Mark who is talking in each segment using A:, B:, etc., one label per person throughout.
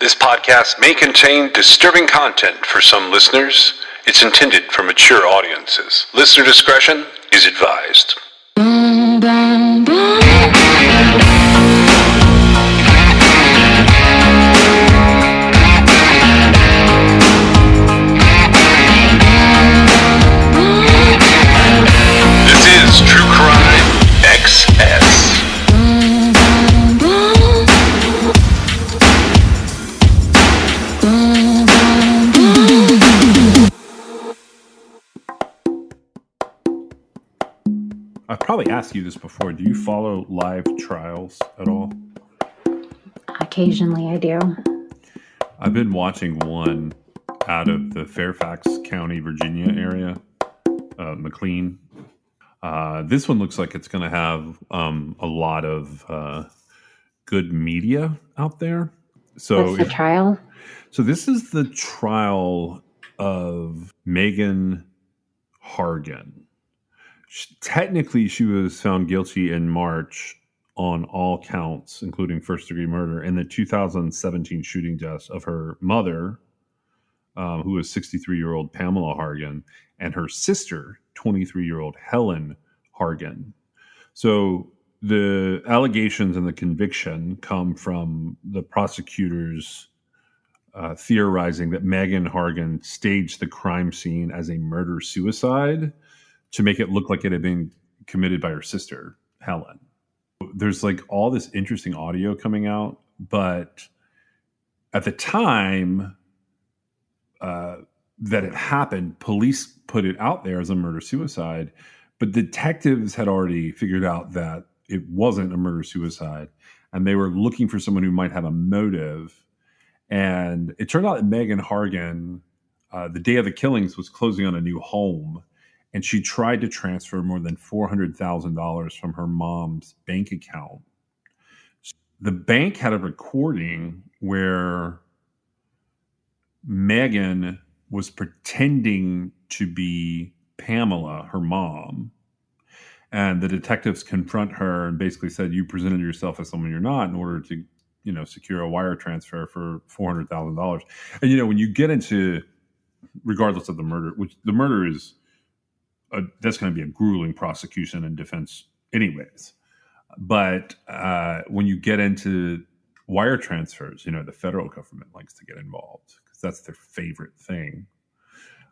A: This podcast may contain disturbing content for some listeners. It's intended for mature audiences. Listener discretion is advised. This is True Crime XS.
B: I've probably asked you this before. Do you follow live trials at all?
C: Occasionally I do.
B: I've been watching one out of the Fairfax County, Virginia area, McLean. This one looks like it's going to have a lot of good media out there. So
C: What's the trial?
B: So this is the trial of Megan Hargan. Technically, she was found guilty in March on all counts, including first-degree murder, in the 2017 shooting deaths of her mother, who was 63-year-old Pamela Hargan, and her sister, 23-year-old Helen Hargan. So the allegations and the conviction come from the prosecutors theorizing that Megan Hargan staged the crime scene as a murder-suicide to make it look like it had been committed by her sister, Helen. There's like all this interesting audio coming out, but at the time that it happened, police put it out there as a murder-suicide, but detectives had already figured out that it wasn't a murder-suicide, and they were looking for someone who might have a motive. And it turned out that Megan Hargan, the day of the killings, was closing on a new home, and she tried to transfer more than $400,000 from her mom's bank account. The bank had a recording where Megan was pretending to be Pamela, her mom. And the detectives confront her and basically said, you presented yourself as someone you're not in order to, secure a wire transfer for $400,000. And, when you get into, regardless of the murder, which the murder is, that's going to be a grueling prosecution and defense anyways. But when you get into wire transfers, the federal government likes to get involved because that's their favorite thing.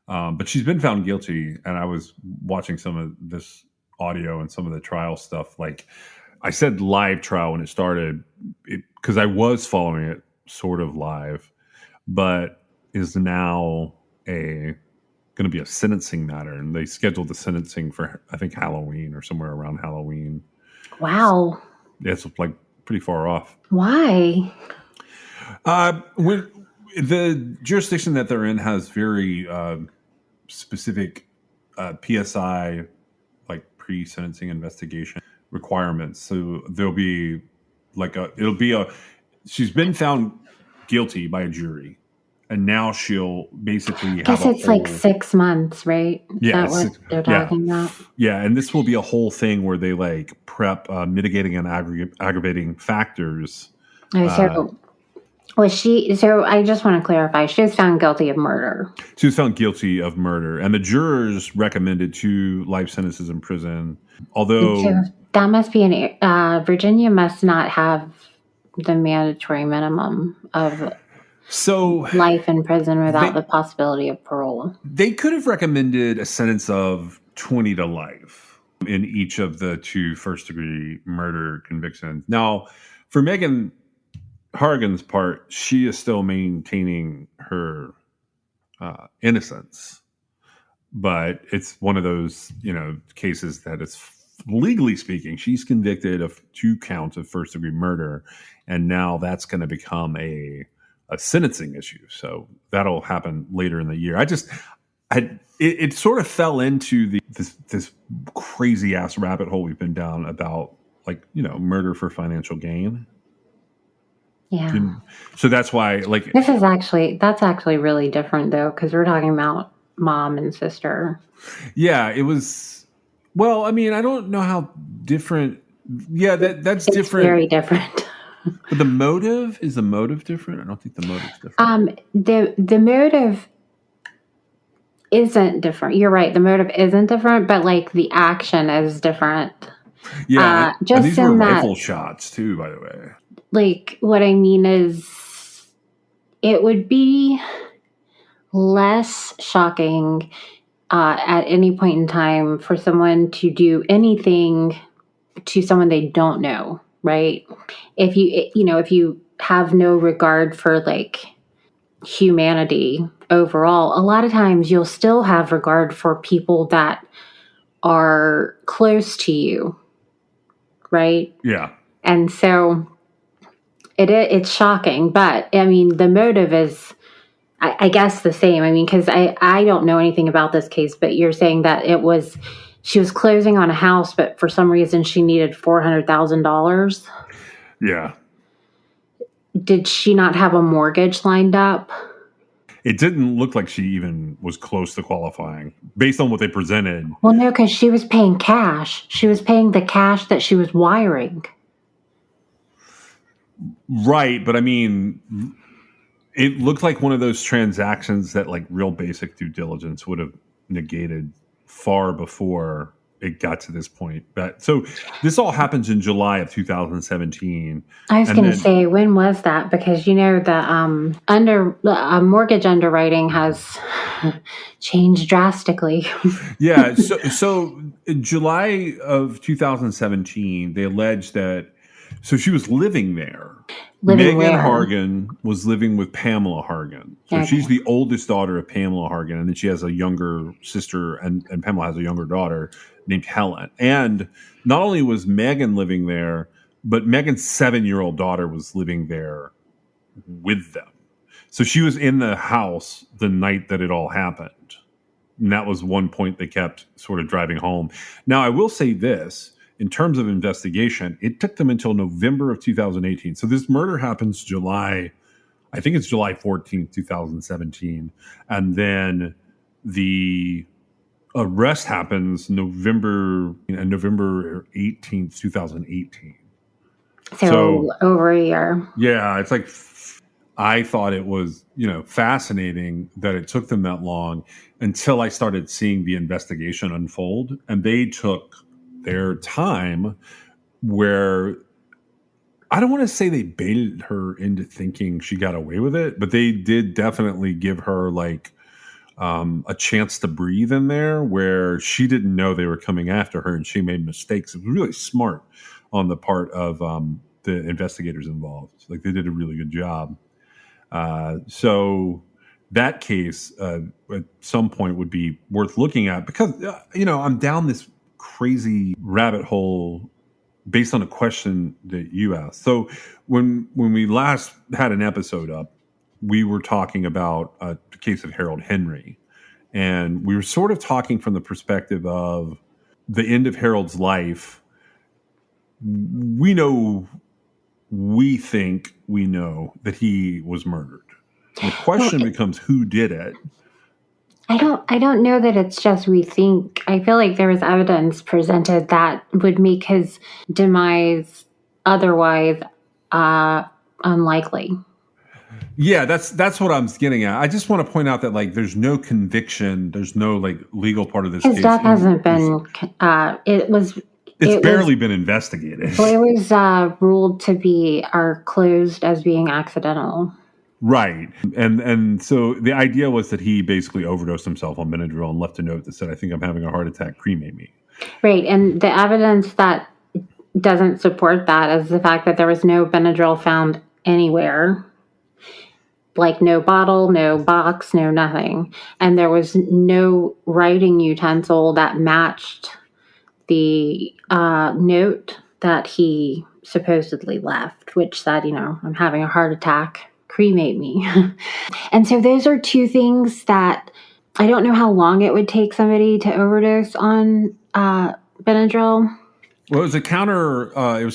B: But she's been found guilty, and I was watching some of this audio and some of the trial stuff. Like I said, live trial when it started, because I was following it sort of live, but is now going to be a sentencing matter, and they scheduled the sentencing for I think Halloween or somewhere around Halloween.
C: Wow.
B: It's like pretty far off.
C: Why?
B: When the jurisdiction that they're in has very specific PSI, like pre-sentencing investigation requirements. So there'll be she's been found guilty by a jury. And now she'll basically have
C: it's like 6 months, right? Is that what they're talking about?
B: Yeah, and this will be a whole thing where they prep mitigating and aggravating factors.
C: So was she? So I just want to clarify. She was found guilty of murder.
B: She was found guilty of murder, and the jurors recommended 2 life sentences in prison. Although
C: that must be Virginia must not have the mandatory minimum of. So life in prison without the possibility of parole.
B: They could have recommended a sentence of 20 to life in each of the 2 first-degree murder convictions. Now, for Megan Hargan's part, she is still maintaining her innocence. But it's one of those, cases that is, legally speaking, she's convicted of 2 counts of first-degree murder, and now that's going to become a sentencing issue. So that'll happen later in the year. It sort of fell into this crazy ass rabbit hole we've been down about murder for financial gain.
C: Yeah.
B: So that's why
C: that's actually really different though, because we're talking about mom and sister.
B: Yeah, it was. Well, I mean, I don't know how different. Yeah, that's different.
C: Very different.
B: But the motive, is the motive different? I don't think the motive's different.
C: The motive isn't different. You're right. The motive isn't different, but like the action is different.
B: Yeah.
C: Just
B: and these
C: in
B: were
C: that,
B: rifle shots too, by the way.
C: Like, what I mean is, it would be less shocking at any point in time for someone to do anything to someone they don't know, right? If you have no regard for like humanity overall, a lot of times you'll still have regard for people that are close to you, right?
B: Yeah.
C: And so it's shocking, but I mean, the motive is, I guess, the same. I mean, because I don't know anything about this case, but you're saying that she was closing on a house, but for some reason she needed $400,000.
B: Yeah.
C: Did she not have a mortgage lined up?
B: It didn't look like she even was close to qualifying based on what they presented.
C: Well, no, because she was paying cash. She was paying the cash that she was wiring.
B: Right. But I mean, it looked like one of those transactions that like real basic due diligence would have negated far before it got to this point. But so this all happens in July of 2017.
C: I was going to say, when was that? Because the mortgage underwriting has changed drastically.
B: Yeah. So in July of 2017, they alleged that. So she was living there. Megan Hargan was living with Pamela Hargan. So she's the oldest daughter of Pamela Hargan, and then she has a younger sister, and Pamela has a younger daughter named Helen. And not only was Megan living there, but Megan's 7-year-old daughter was living there with them. So she was in the house the night that it all happened. And that was one point they kept sort of driving home. Now, I will say this. In terms of investigation, it took them until November of 2018. So this murder happens July 14th, 2017. And then the arrest happens November 18th, 2018.
C: So over a year.
B: Yeah, it's like, I thought it was, fascinating that it took them that long until I started seeing the investigation unfold. And they took their time, where I don't want to say they baited her into thinking she got away with it, but they did definitely give her like a chance to breathe in there, where she didn't know they were coming after her and she made mistakes. It was really smart on the part of the investigators involved. Like, they did a really good job. So that case at some point would be worth looking at, because I'm down this crazy rabbit hole based on a question that you asked. So when we last had an episode up, we were talking about the case of Harold Henry, and we were sort of talking from the perspective of the end of Harold's life. We think we know that he was murdered. The question becomes, who did it?
C: I don't know that it's just we think. I feel like there was evidence presented that would make his demise otherwise unlikely. Yeah,
B: that's what I'm getting at. I just want to point out that like there's no conviction, there's no like legal part of this case.
C: His death hasn't been.
B: It's barely been investigated.
C: Well, it was ruled to be closed as being accidental.
B: Right. And so the idea was that he basically overdosed himself on Benadryl and left a note that said, "I think I'm having a heart attack, cremate me."
C: Right. And the evidence that doesn't support that is the fact that there was no Benadryl found anywhere. Like no bottle, no box, no nothing. And there was no writing utensil that matched the note that he supposedly left, which said, "I'm having a heart attack. Cremate me." And so those are two things that I don't know how long it would take somebody to overdose on Benadryl.
B: Well, it was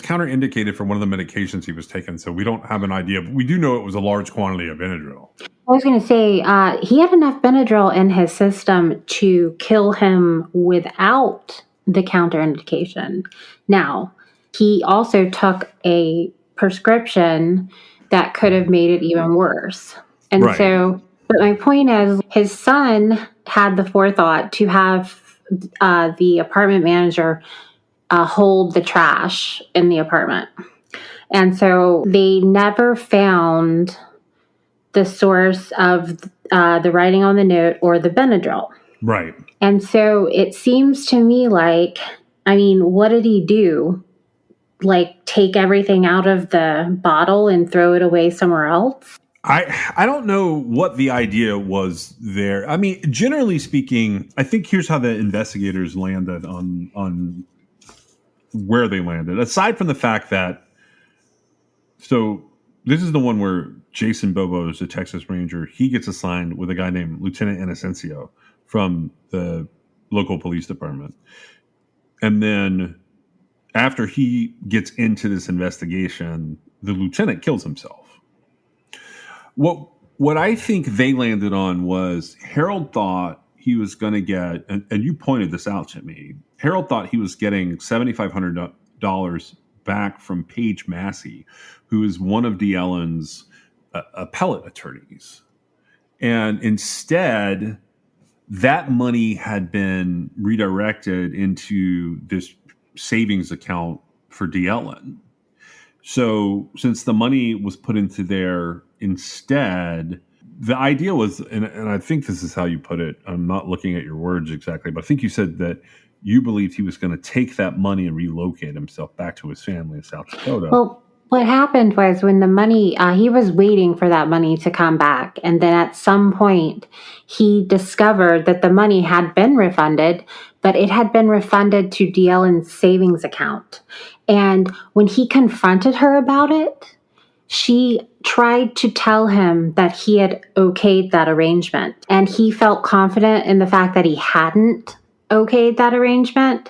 B: counterindicated for one of the medications he was taking, so we don't have an idea. But we do know it was a large quantity of Benadryl.
C: I was going to say, he had enough Benadryl in his system to kill him without the counterindication. Now, he also took a prescription that could have made it even worse. And
B: Right.
C: so, but my point is, his son had the forethought to have the apartment manager hold the trash in the apartment. And so they never found the source of the writing on the note or the Benadryl.
B: Right.
C: And so it seems to me like, I mean, what did he do? Like take everything out of the bottle and throw it away somewhere else?
B: I don't know what the idea was there. I mean, generally speaking, I think here's how the investigators landed on where they landed. Aside from the fact that, so this is the one where Jason Bobo is a Texas Ranger. He gets assigned with a guy named Lieutenant Inocencio from the local police department. And then after he gets into this investigation, the lieutenant kills himself. What I think they landed on was Harold thought he was going to get, and you pointed this out to me, Harold thought he was getting $7,500 back from Paige Massey, who is one of D. Ellen's appellate attorneys. And instead, that money had been redirected into this savings account for D. Ellen. So since the money was put into there instead, the idea was, and I think this is how you put it, I'm not looking at your words exactly, but I think you said that you believed he was going to take that money and relocate himself back to his family in South Dakota.
C: Well, what happened was when the money, he was waiting for that money to come back. And then at some point, he discovered that the money had been refunded, but it had been refunded to D. Ellen's savings account. And when he confronted her about it, she tried to tell him that he had okayed that arrangement. And he felt confident in the fact that he hadn't okayed that arrangement.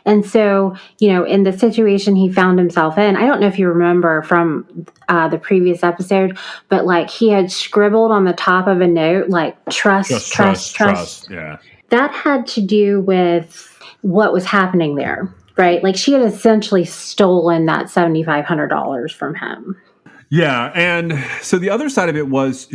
C: And so, you know, in the situation he found himself in, I don't know if you remember from the previous episode, but like he had scribbled on the top of a note, like trust.
B: Yeah.
C: That had to do with what was happening there, right? Like she had essentially stolen that $7,500 from him.
B: Yeah. And so the other side of it was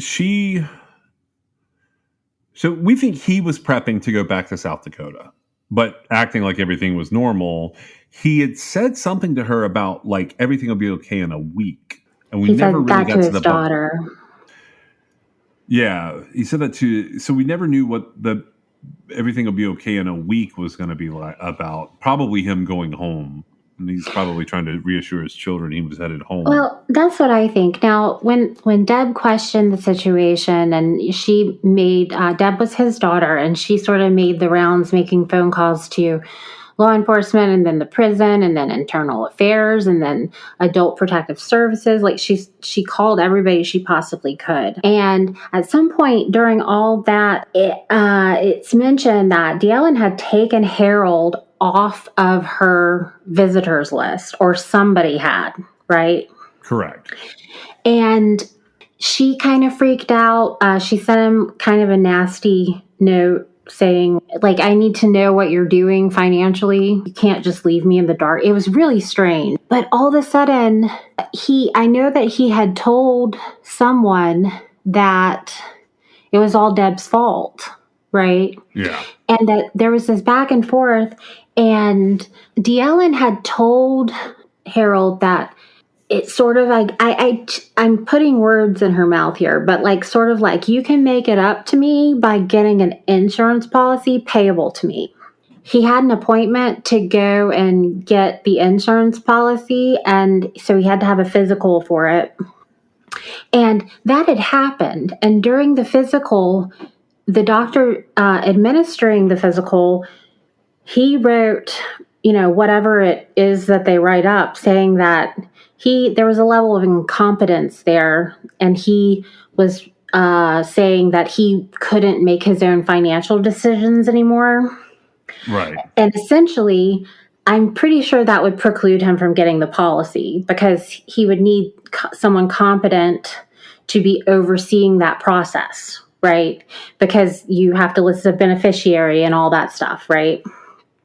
B: so we think he was prepping to go back to South Dakota, but acting like everything was normal. He had said something to her about like everything will be okay in a week. And we never really got to the
C: daughter.
B: Yeah. He said that so we never knew what the everything will be okay in a week was going to be like about. Probably him going home. And he's probably trying to reassure his children he was headed home.
C: Well, that's what I think. Now, when Deb questioned the situation, and she made Deb was his daughter, and she sort of made the rounds, making phone calls to law enforcement, and then the prison, and then internal affairs, and then adult protective services. Like she called everybody she possibly could. And at some point during all that, it's mentioned that D. Ellen had taken Harold off of her visitors list, or somebody had, right?
B: Correct.
C: And she kind of freaked out. She sent him kind of a nasty note saying, like, I need to know what you're doing financially. You can't just leave me in the dark. It was really strange. But all of a sudden, I know that he had told someone that it was all Deb's fault, right?
B: Yeah.
C: And that there was this back and forth. And D. Ellen had told Harold that it's sort of like, I'm putting words in her mouth here, but like sort of like, you can make it up to me by getting an insurance policy payable to me. He had an appointment to go and get the insurance policy, and so he had to have a physical for it. And that had happened. And during the physical, the doctor administering the physical, he wrote, whatever it is that they write up, saying that there was a level of incompetence there, and he was saying that he couldn't make his own financial decisions anymore.
B: Right.
C: And essentially, I'm pretty sure that would preclude him from getting the policy, because he would need someone competent to be overseeing that process, right? Because you have to list a beneficiary and all that stuff, right?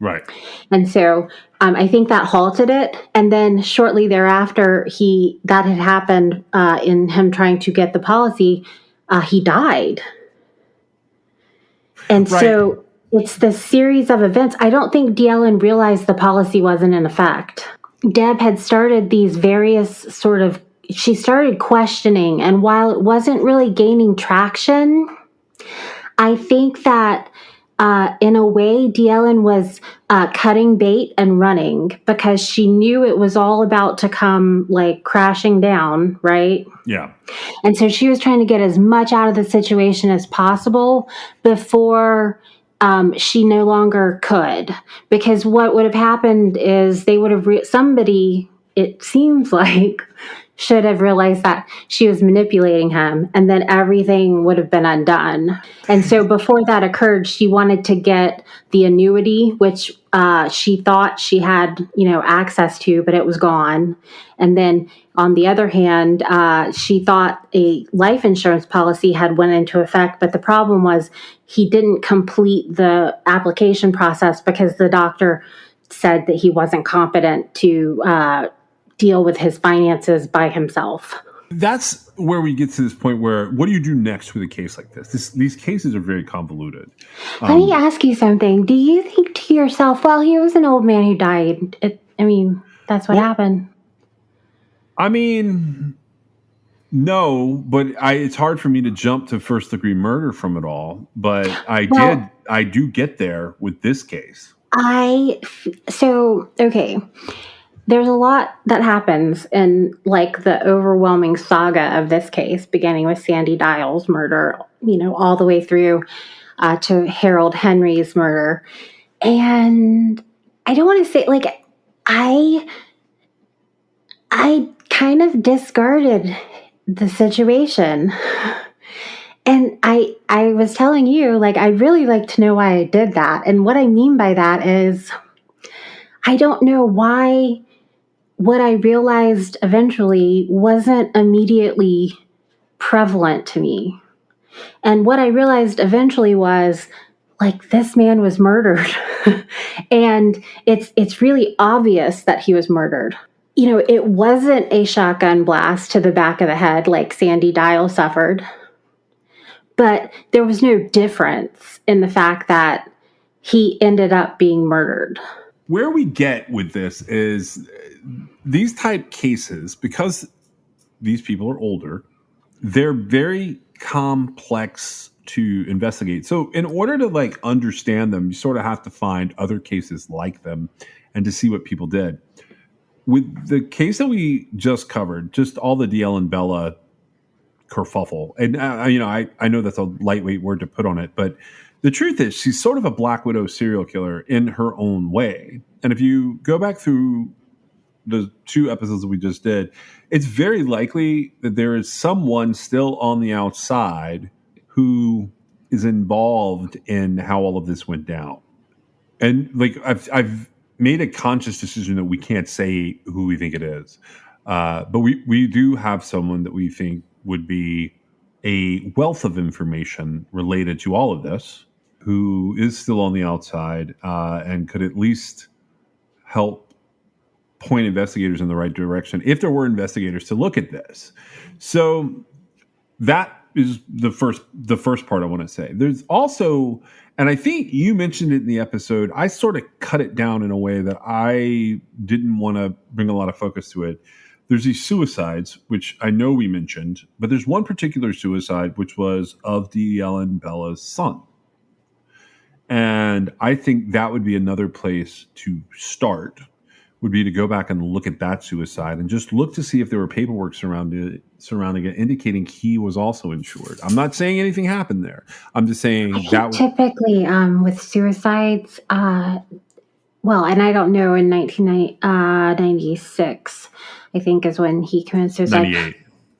B: Right.
C: And so I think that halted it. And then shortly thereafter, that had happened in him trying to get the policy. He died. And
B: Right.
C: so it's this series of events. I don't think D'Ellen realized the policy wasn't in effect. Deb had started these various she started questioning. And while it wasn't really gaining traction, I think that in a way, D'Ellen was cutting bait and running because she knew it was all about to come like crashing down, right?
B: Yeah.
C: And so she was trying to get as much out of the situation as possible before she no longer could. Because what would have happened is they would have, somebody, it seems like, should have realized that she was manipulating him, and then everything would have been undone. And so before that occurred, she wanted to get the annuity, which she thought she had, access to, but it was gone. And then on the other hand, she thought a life insurance policy had went into effect, but the problem was he didn't complete the application process because the doctor said that he wasn't competent to deal with his finances by himself.
B: That's where we get to this point where, what do you do next with a case like this? These cases are very convoluted.
C: Let me ask you something. Do you think to yourself, well, he was an old man who died. That's what happened.
B: I mean, no, but it's hard for me to jump to first degree murder from it all. But I do get there with this case.
C: Okay. There's a lot that happens in like the overwhelming saga of this case, beginning with Sandy Dial's murder, all the way through to Harold Henry's murder. And I don't want to say like I kind of discarded the situation. And I was telling you, like, I'd really like to know why I did that. And what I mean by that is I don't know why what I realized eventually wasn't immediately prevalent to me. And what I realized eventually was, like, this man was murdered. And it's really obvious that he was murdered. It wasn't a shotgun blast to the back of the head like Sandy Dial suffered. But there was no difference in the fact that he ended up being murdered.
B: Where we get with this is these type cases, because these people are older, they're very complex to investigate. So in order to like understand them, you sort of have to find other cases like them and to see what people did. With the case that we just covered, just all the D'Ellen Bella kerfuffle, and I know that's a lightweight word to put on it, but the truth is she's sort of a Black Widow serial killer in her own way. And if you go back through the 2 episodes that we just did, it's very likely that there is someone still on the outside who is involved in how all of this went down. And like I've made a conscious decision that we can't say who we think it is. But we do have someone that we think would be a wealth of information related to all of this, who is still on the outside and could at least help point investigators in the right direction if there were investigators to look at this. So that is the first part I want to say. There's also, and I think you mentioned it in the episode, I sort of cut it down in a way that I didn't want to bring a lot of focus to it. There's these suicides, which I know we mentioned, but there's one particular suicide, which was of D'Ellen Bella's son. And I think that would be another place to start, would be to go back and look at that suicide and just look to see if there were paperwork surrounding it, indicating he was also insured. I'm not saying anything happened there. I'm just saying that
C: typically with suicides, and I don't know, in 1996, I think is when he committed suicide.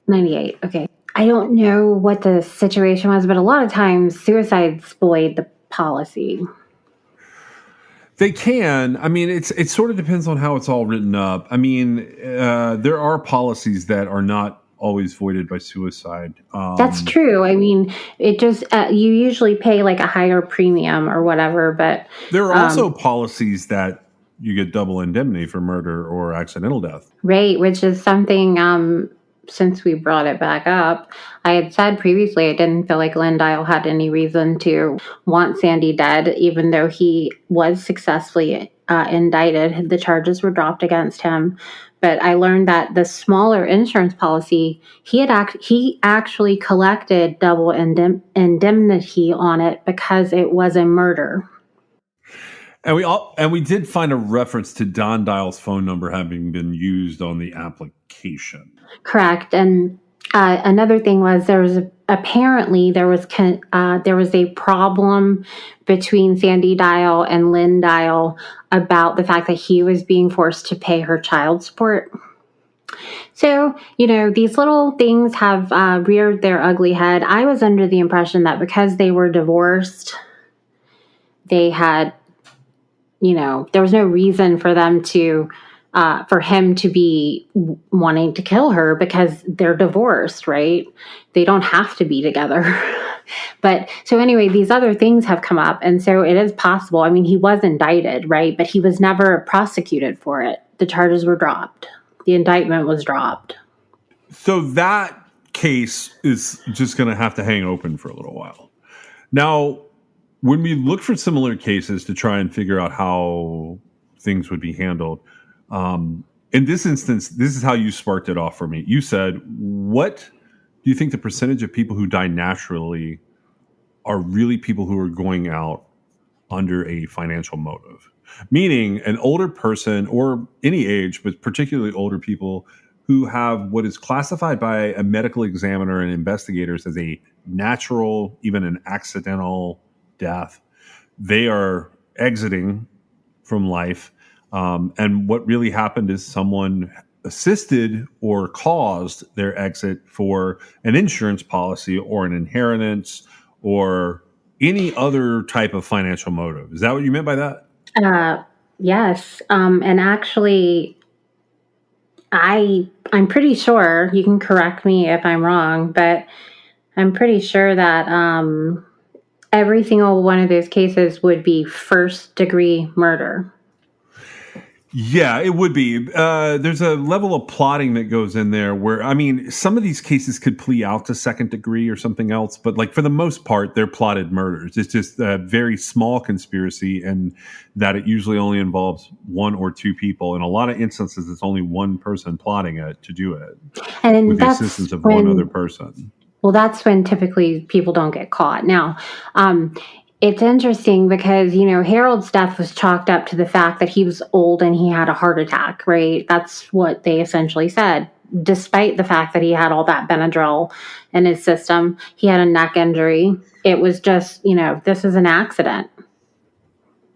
C: 98. Okay. I don't know what the situation was, but a lot of times suicides void the policy.
B: They can. I mean, it sort of depends on how it's all written up. I mean, there are policies that are not always voided by suicide.
C: That's true. I mean, it just you usually pay like a higher premium or whatever, but
B: there are also policies that you get double indemnity for murder or accidental death.
C: Right, which is something, since we brought it back up, I had said previously I didn't feel like Lynn Dial had any reason to want Sandy dead, even though he was successfully indicted. The charges were dropped against him. But I learned that the smaller insurance policy, he actually collected double indemnity on it because it was a murder.
B: And we did find a reference to Don Dial's phone number having been used on the application.
C: Correct. And another thing was there was a problem between Sandy Dial and Lynn Dial about the fact that he was being forced to pay her child support. So, these little things have reared their ugly head. I was under the impression that because they were divorced, they had, there was no reason for them to for him to be wanting to kill her because they're divorced, right? They don't have to be together. But so anyway, these other things have come up. And so it is possible. I mean, he was indicted, right? But he was never prosecuted for it. The charges were dropped. The indictment was dropped.
B: So that case is just going to have to hang open for a little while. Now, when we look for similar cases to try and figure out how things would be handled, in this instance, this is how you sparked it off for me. You said, what do you think the percentage of people who die naturally are really people who are going out under a financial motive? Meaning an older person or any age, but particularly older people who have what is classified by a medical examiner and investigators as a natural, even an accidental death. They are exiting from life. And what really happened is someone assisted or caused their exit for an insurance policy or an inheritance or any other type of financial motive. Is that what you meant by that?
C: Yes. And actually, I'm pretty sure, you can correct me if I'm wrong, but I'm pretty sure that every single one of those cases would be first-degree murder.
B: Yeah, it would be. There's a level of plotting that goes in there where, I mean, some of these cases could plea out to second degree or something else, but like for the most part, they're plotted murders. It's just a very small conspiracy, and that it usually only involves one or two people. In a lot of instances, it's only one person plotting it to do it, and with the assistance of one other person.
C: Well, that's when typically people don't get caught. Now, it's interesting because, Harold's death was chalked up to the fact that he was old and he had a heart attack, right? That's what they essentially said. Despite the fact that he had all that Benadryl in his system, he had a neck injury. It was just, this is an accident,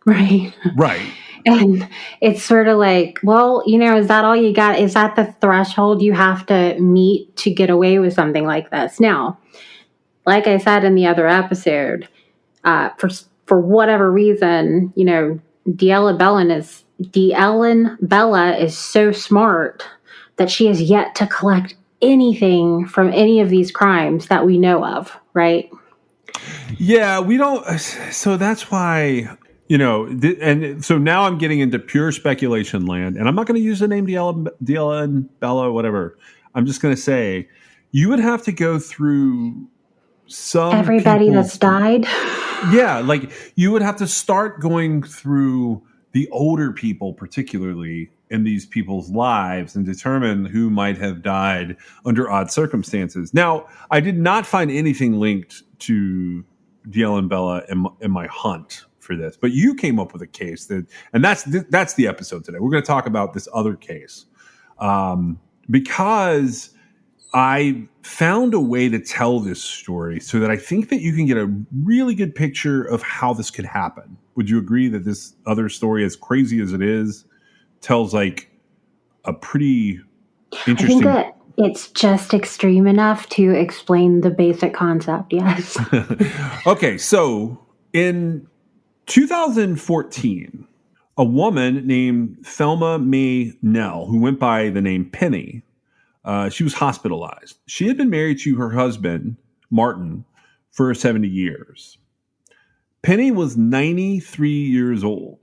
C: right?
B: Right.
C: And it's sort of like, well, is that all you got? Is that the threshold you have to meet to get away with something like this? Now, like I said in the other episode, for whatever reason, D'Ellen Bella is so smart that she has yet to collect anything from any of these crimes that we know of, right?
B: Yeah, we don't. So that's why, and so now I'm getting into pure speculation land, and I'm not going to use the name D'Ellen Bella, whatever. I'm just going to say you would have to go through
C: everybody that's died.
B: Yeah, like you would have to start going through the older people, particularly in these people's lives, and determine who might have died under odd circumstances. Now, I did not find anything linked to D'Ellen Bella in my hunt for this, but you came up with a case and that's the episode today. We're going to talk about this other case because I found a way to tell this story so that I think that you can get a really good picture of how this could happen. Would you agree that this other story, as crazy as it is, tells like a pretty interesting...
C: I think that it's just extreme enough to explain the basic concept, yes.
B: Okay, so in 2014, a woman named Thelma Mae Nell, who went by the name Penny, She was hospitalized. She had been married to her husband, Martin, for 70 years. Penny was 93 years old.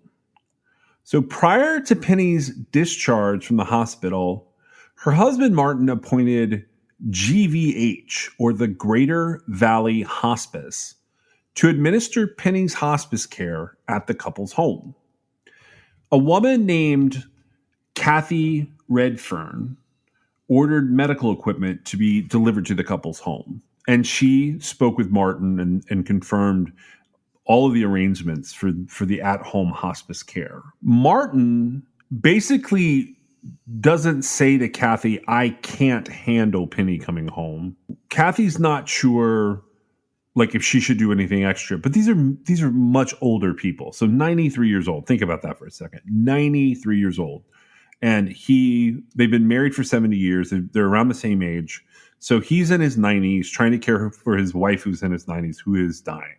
B: So prior to Penny's discharge from the hospital, her husband, Martin, appointed GVH, or the Greater Valley Hospice, to administer Penny's hospice care at the couple's home. A woman named Kathy Redfern ordered medical equipment to be delivered to the couple's home. And she spoke with Martin and confirmed all of the arrangements for the at-home hospice care. Martin basically doesn't say to Kathy, I can't handle Penny coming home. Kathy's not sure like if she should do anything extra, but these are much older people. So 93 years old. Think about that for a second. 93 years old. And they've been married for 70 years. They're around the same age. So he's in his 90s trying to care for his wife who's in his 90s, who is dying.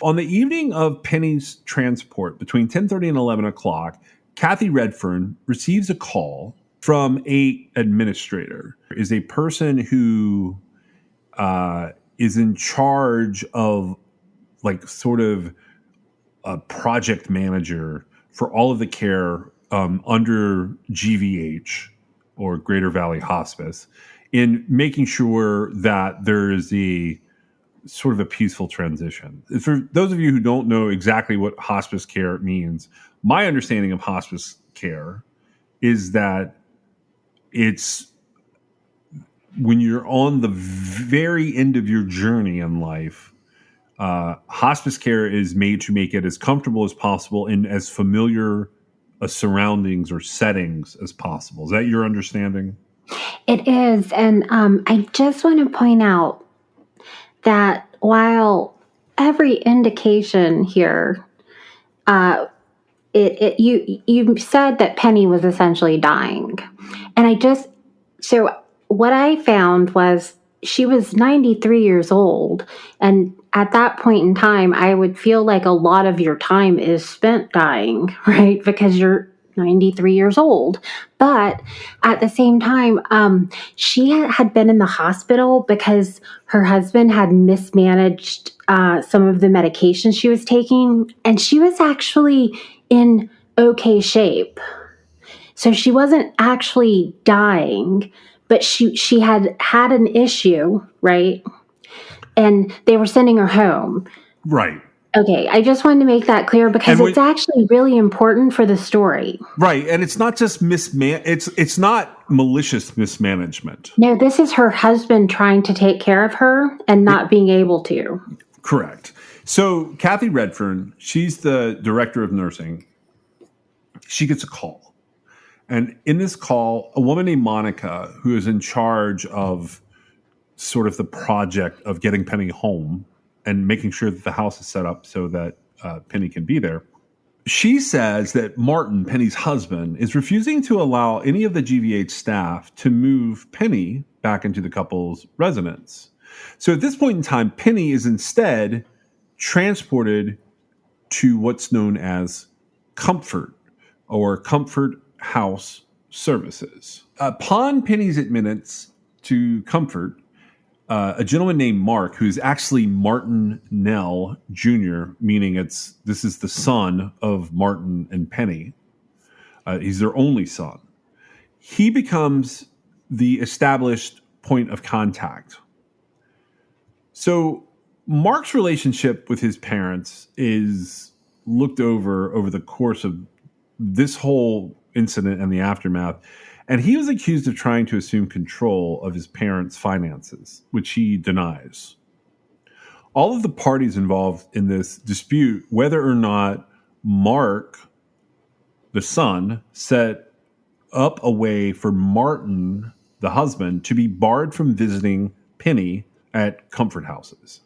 B: On the evening of Penny's transport, between 10:30 and 11 o'clock, Kathy Redfern receives a call from a administrator, is a person who is in charge of like sort of a project manager for all of the care under GVH, or Greater Valley Hospice, in making sure that there is a sort of a peaceful transition. For those of you who don't know exactly what hospice care means, my understanding of hospice care is that it's when you're on the very end of your journey in life, hospice care is made to make it as comfortable as possible in as familiar surroundings or settings as possible. Is that your understanding?
C: It is. And I just want to point out that while every indication here, you said that Penny was essentially dying. And so what I found was she was 93 years old. And at that point in time, I would feel like a lot of your time is spent dying, right? Because you're 93 years old. But at the same time, she had been in the hospital because her husband had mismanaged some of the medication she was taking. And she was actually in okay shape. So she wasn't actually dying, but she had an issue, right? And they were sending her home.
B: Right.
C: Okay, I just wanted to make that clear because it's actually really important for the story.
B: Right, and it's not just it's not malicious mismanagement.
C: No, this is her husband trying to take care of her and not being able to.
B: Correct. So Kathy Redfern, she's the director of nursing. She gets a call. And in this call, a woman named Monica, who is in charge of sort of the project of getting Penny home and making sure that the house is set up so that Penny can be there, she says that Martin, Penny's husband, is refusing to allow any of the GVH staff to move Penny back into the couple's residence. So at this point in time, Penny is instead transported to what's known as Comfort, or Comfort House Services. Upon Penny's admittance to Comfort, a gentleman named Mark, who's actually Martin Nell Jr., meaning this is the son of Martin and Penny. He's their only son. He becomes the established point of contact. So Mark's relationship with his parents is looked over the course of this whole incident and the aftermath. And he was accused of trying to assume control of his parents' finances, which he denies. All of the parties involved in this dispute whether or not Mark, the son, set up a way for Martin, the husband, to be barred from visiting Penny at comfort houses.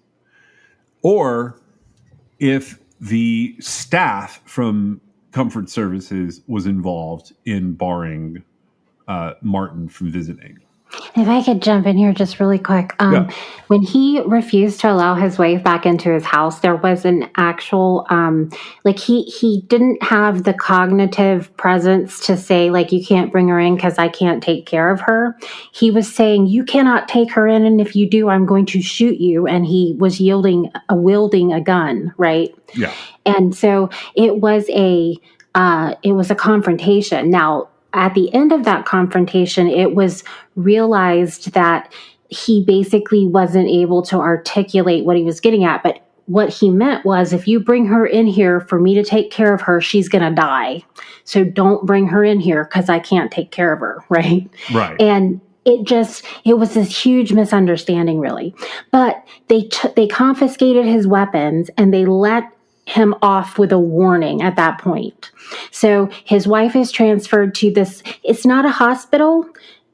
B: Or if the staff from Comfort Services was involved in barring Martin from visiting.
C: If I could jump in here just really quick.
B: Yeah.
C: When he refused to allow his wife back into his house, there was an actual, like he didn't have the cognitive presence to say, like, you can't bring her in because I can't take care of her. He was saying, you cannot take her in, and if you do, I'm going to shoot you. And he was wielding a gun, right?
B: Yeah.
C: And so it was a confrontation. Now, at the end of that confrontation, it was realized that he basically wasn't able to articulate what he was getting at. But what he meant was, if you bring her in here for me to take care of her, she's going to die. So don't bring her in here because I can't take care of her. Right.
B: Right.
C: And it was this huge misunderstanding, really. But they confiscated his weapons and they let him off with a warning at that point. So his wife is transferred to this. It's not a hospital,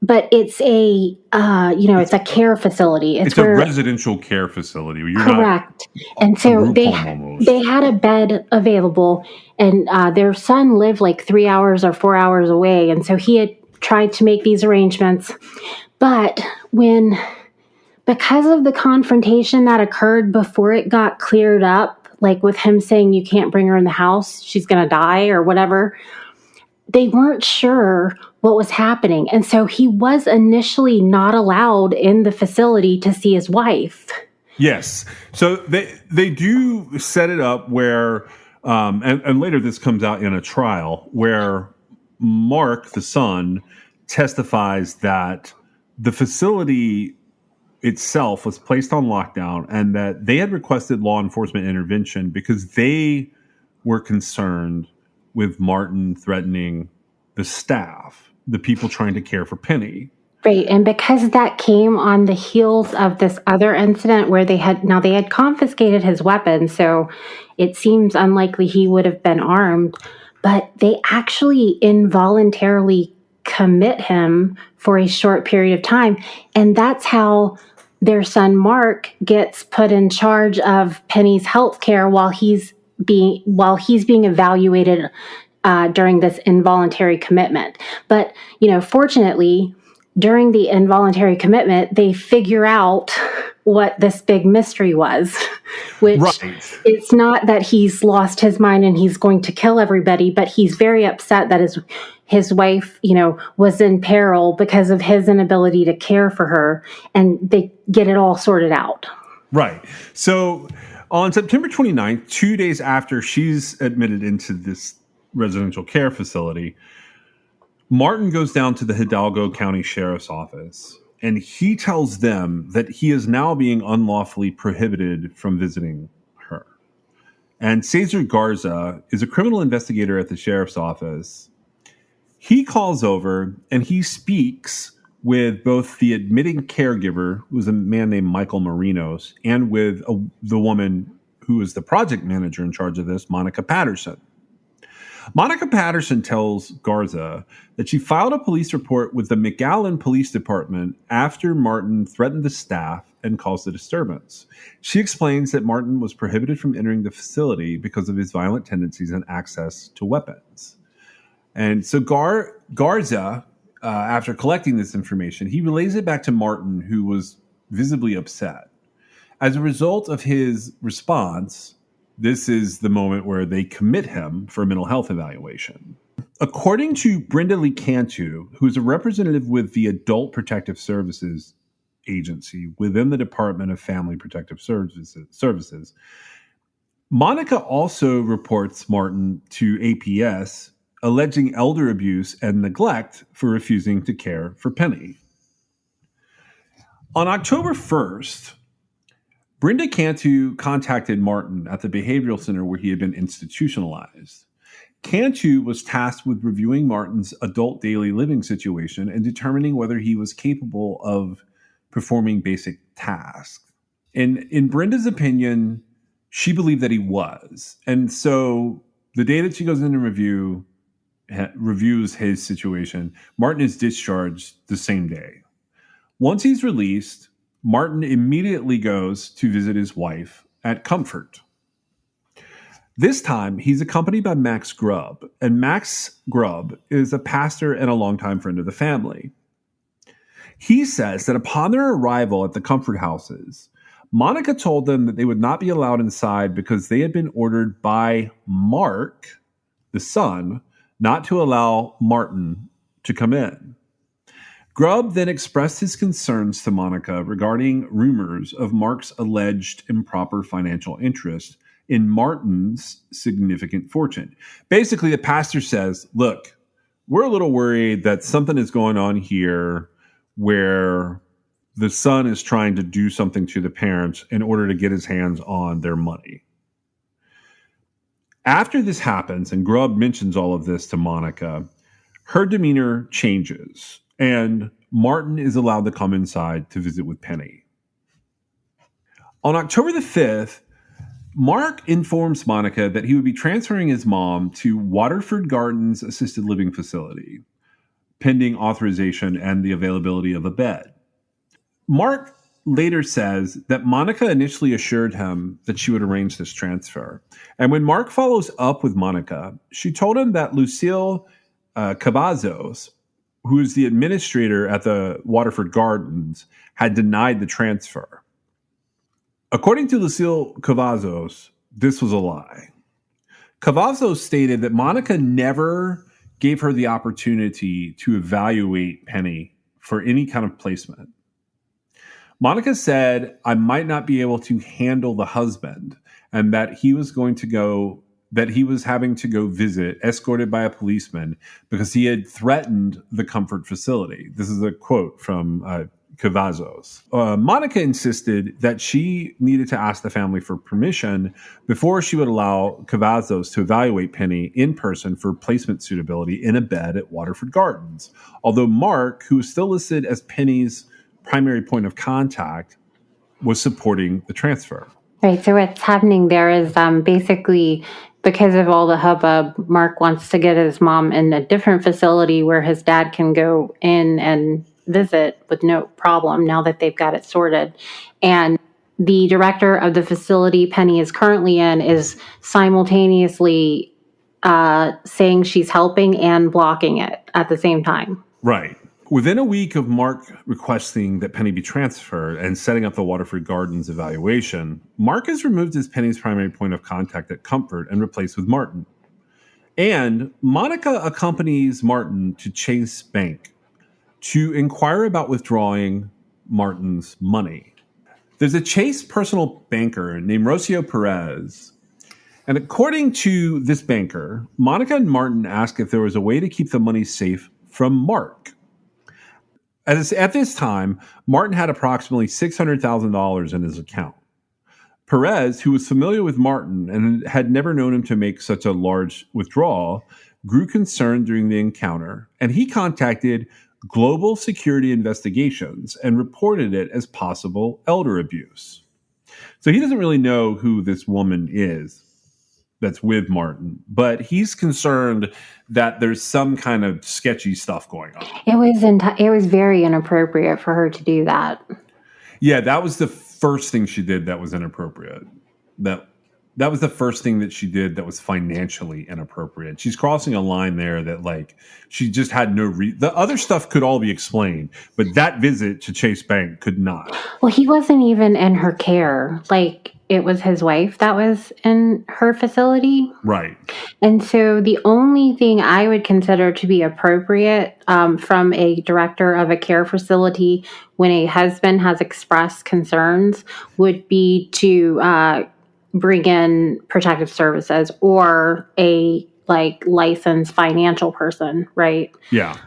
C: but it's it's a care facility.
B: It's a residential care facility. You're
C: correct.
B: Not
C: and so they
B: almost.
C: had a bed available, and their son lived like 3 hours or 4 hours away, and so he had tried to make these arrangements. But because of the confrontation that occurred before it got cleared up, like with him saying you can't bring her in the house, she's going to die or whatever, they weren't sure what was happening. And so he was initially not allowed in the facility to see his wife.
B: Yes. So they do set it up where, and later this comes out in a trial, where Mark, the son, testifies that the facility itself was placed on lockdown and that they had requested law enforcement intervention because they were concerned with Martin threatening the staff, the people trying to care for Penny.
C: Right. And because that came on the heels of this other incident where they had confiscated his weapon, so it seems unlikely he would have been armed, but they actually involuntarily commit him for a short period of time. And that's how their son Mark gets put in charge of Penny's health care while he's being evaluated during this involuntary commitment. But, fortunately, during the involuntary commitment, they figure out what this big mystery was, which it's not that he's lost his mind and he's going to kill everybody, but he's very upset that his wife, was in peril because of his inability to care for her, and they get it all sorted out.
B: Right. So on September 29th, 2 days after she's admitted into this residential care facility, Martin goes down to the Hidalgo County Sheriff's Office, and he tells them that he is now being unlawfully prohibited from visiting her. And Cesar Garza is a criminal investigator at the sheriff's office. He calls over and he speaks with both the admitting caregiver, who was a man named Michael Marinos, and with the woman who is the project manager in charge of this, Monica Patterson. Monica Patterson tells Garza that she filed a police report with the McAllen Police Department after Martin threatened the staff and caused a disturbance. She explains that Martin was prohibited from entering the facility because of his violent tendencies and access to weapons. And so Garza, after collecting this information, he relays it back to Martin, who was visibly upset. As a result of his response, this is the moment where they commit him for a mental health evaluation. According to Brenda Lee Cantu, who is a representative with the Adult Protective Services Agency within the Department of Family Protective Services, Monica also reports Martin to APS, alleging elder abuse and neglect for refusing to care for Penny. On October 1st, Brenda Cantu contacted Martin at the behavioral center where he had been institutionalized. Cantu was tasked with reviewing Martin's adult daily living situation and determining whether he was capable of performing basic tasks. In Brenda's opinion, she believed that he was. And so the day that she goes in and reviews his situation, Martin is discharged the same day. Once he's released, Martin immediately goes to visit his wife at Comfort. This time, he's accompanied by Max Grubb, and Max Grubb is a pastor and a longtime friend of the family. He says that upon their arrival at the Comfort houses, Monica told them that they would not be allowed inside because they had been ordered by Mark, the son, not to allow Martin to come in. Grubb then expressed his concerns to Monica regarding rumors of Mark's alleged improper financial interest in Martin's significant fortune. Basically, the pastor says, look, we're a little worried that something is going on here where the son is trying to do something to the parents in order to get his hands on their money. After this happens, and Grubb mentions all of this to Monica, her demeanor changes, and Martin is allowed to come inside to visit with Penny. On October the 5th, Mark informs Monica that he would be transferring his mom to Waterford Gardens Assisted Living Facility, pending authorization and the availability of a bed. Mark later says that Monica initially assured him that she would arrange this transfer. And when Mark follows up with Monica, she told him that Lucille Cavazos, who is the administrator at the Waterford Gardens, had denied the transfer. According to Lucille Cavazos, this was a lie. Cavazos stated that Monica never gave her the opportunity to evaluate Penny for any kind of placement. Monica said, I might not be able to handle the husband, and that he was having to go visit, escorted by a policeman, because he had threatened the Comfort facility. This is a quote from Cavazos. Monica insisted that she needed to ask the family for permission before she would allow Cavazos to evaluate Penny in person for placement suitability in a bed at Waterford Gardens. Although Mark, who was still listed as Penny's primary point of contact, was supporting the transfer.
C: Right. So what's happening there is basically, because of all the hubbub, Mark wants to get his mom in a different facility where his dad can go in and visit with no problem now that they've got it sorted. And the director of the facility Penny is currently in is simultaneously saying she's helping and blocking it at the same time.
B: Right. Within a week of Mark requesting that Penny be transferred and setting up the Waterford Gardens evaluation, Mark is removed as Penny's primary point of contact at Comfort and replaced with Martin. And Monica accompanies Martin to Chase Bank to inquire about withdrawing Martin's money. There's a Chase personal banker named Rocio Perez. And according to this banker, Monica and Martin asked if there was a way to keep the money safe from Mark. At this time, Martin had approximately $600,000 in his account. Perez, who was familiar with Martin and had never known him to make such a large withdrawal, grew concerned during the encounter, and he contacted Global Security Investigations and reported it as possible elder abuse. So he doesn't really know who this woman is that's with Martin, but he's concerned that there's some kind of sketchy stuff going on.
C: It was very inappropriate for her to do that.
B: Yeah, that was the first thing she did that was inappropriate. That was the first thing that she did that was financially inappropriate. She's crossing a line there that, like, she just had no the other stuff could all be explained, but that visit to Chase Bank could not.
C: Well, he wasn't even in her care. Like, it was his wife that was in her facility.
B: Right.
C: And so the only thing I would consider to be appropriate from a director of a care facility when a husband has expressed concerns would be to bring in protective services or a licensed financial person, right?
B: Yeah.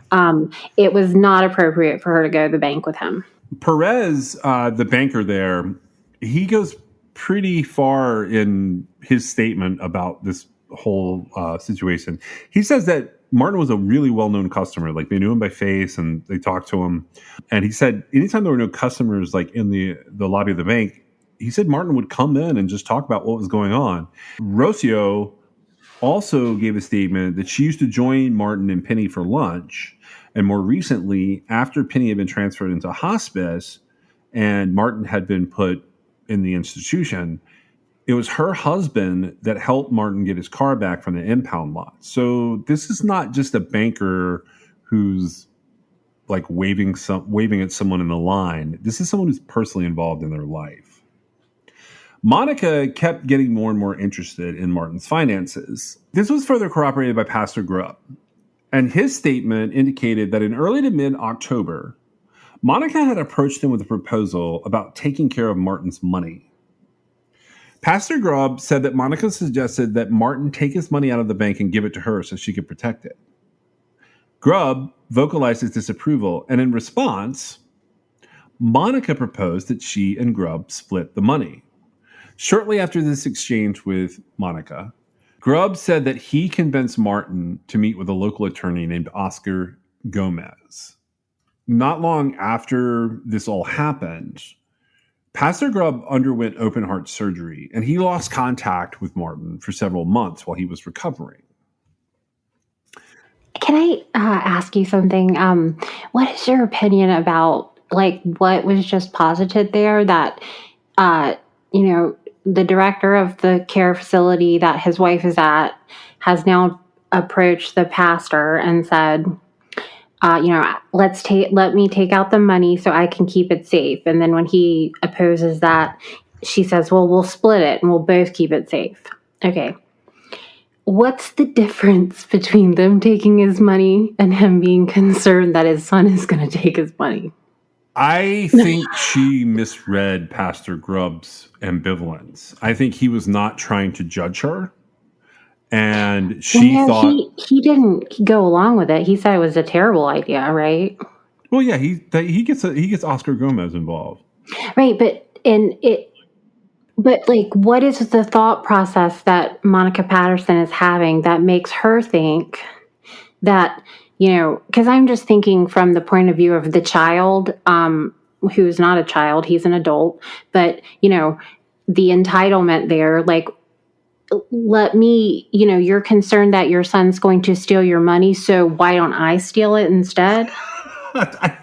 C: It was not appropriate for her to go to the bank with him.
B: Perez, the banker there, he goes pretty far in his statement about this whole situation. He says that Martin was a really well-known customer. Like, they knew him by face and they talked to him. And he said anytime there were no customers, like, in the lobby of the bank, he said Martin would come in and just talk about what was going on. Rocio also gave a statement that she used to join Martin and Penny for lunch. And more recently, after Penny had been transferred into hospice and Martin had been put in the institution, it was her husband that helped Martin get his car back from the impound lot. So this is not just a banker who's like waving at someone in the line. This is someone who's personally involved in their life. Monica kept getting more and more interested in Martin's finances. This was further corroborated by Pastor Grubb. And his statement indicated that in early to mid-October, Monica had approached him with a proposal about taking care of Martin's money. Pastor Grubb said that Monica suggested that Martin take his money out of the bank and give it to her so she could protect it. Grubb vocalized his disapproval, and in response, Monica proposed that she and Grubb split the money. Shortly after this exchange with Monica, Grubb said that he convinced Martin to meet with a local attorney named Oscar Gomez. Not long after this all happened, Pastor Grubb underwent open heart surgery, and he lost contact with Martin for several months while he was recovering.
C: Can I ask you something? What is your opinion about like what was just posited there that, the director of the care facility that his wife is at has now approached the pastor and said, let me take out the money so I can keep it safe. And then when he opposes that, she says, well, we'll split it and we'll both keep it safe. Okay. What's the difference between them taking his money and him being concerned that his son is going to take his money?
B: I think she misread Pastor Grubb's ambivalence. I think he was not trying to judge her. And she thought...
C: He didn't go along with it. He said it was a terrible idea, right?
B: Well, yeah, he gets Oscar Gomez involved.
C: Right, But what is the thought process that Monica Patterson is having that makes her think that, because I'm just thinking from the point of view of the child, who's not a child, he's an adult, but, the entitlement there, let me, you're concerned that your son's going to steal your money, so why don't I steal it instead? I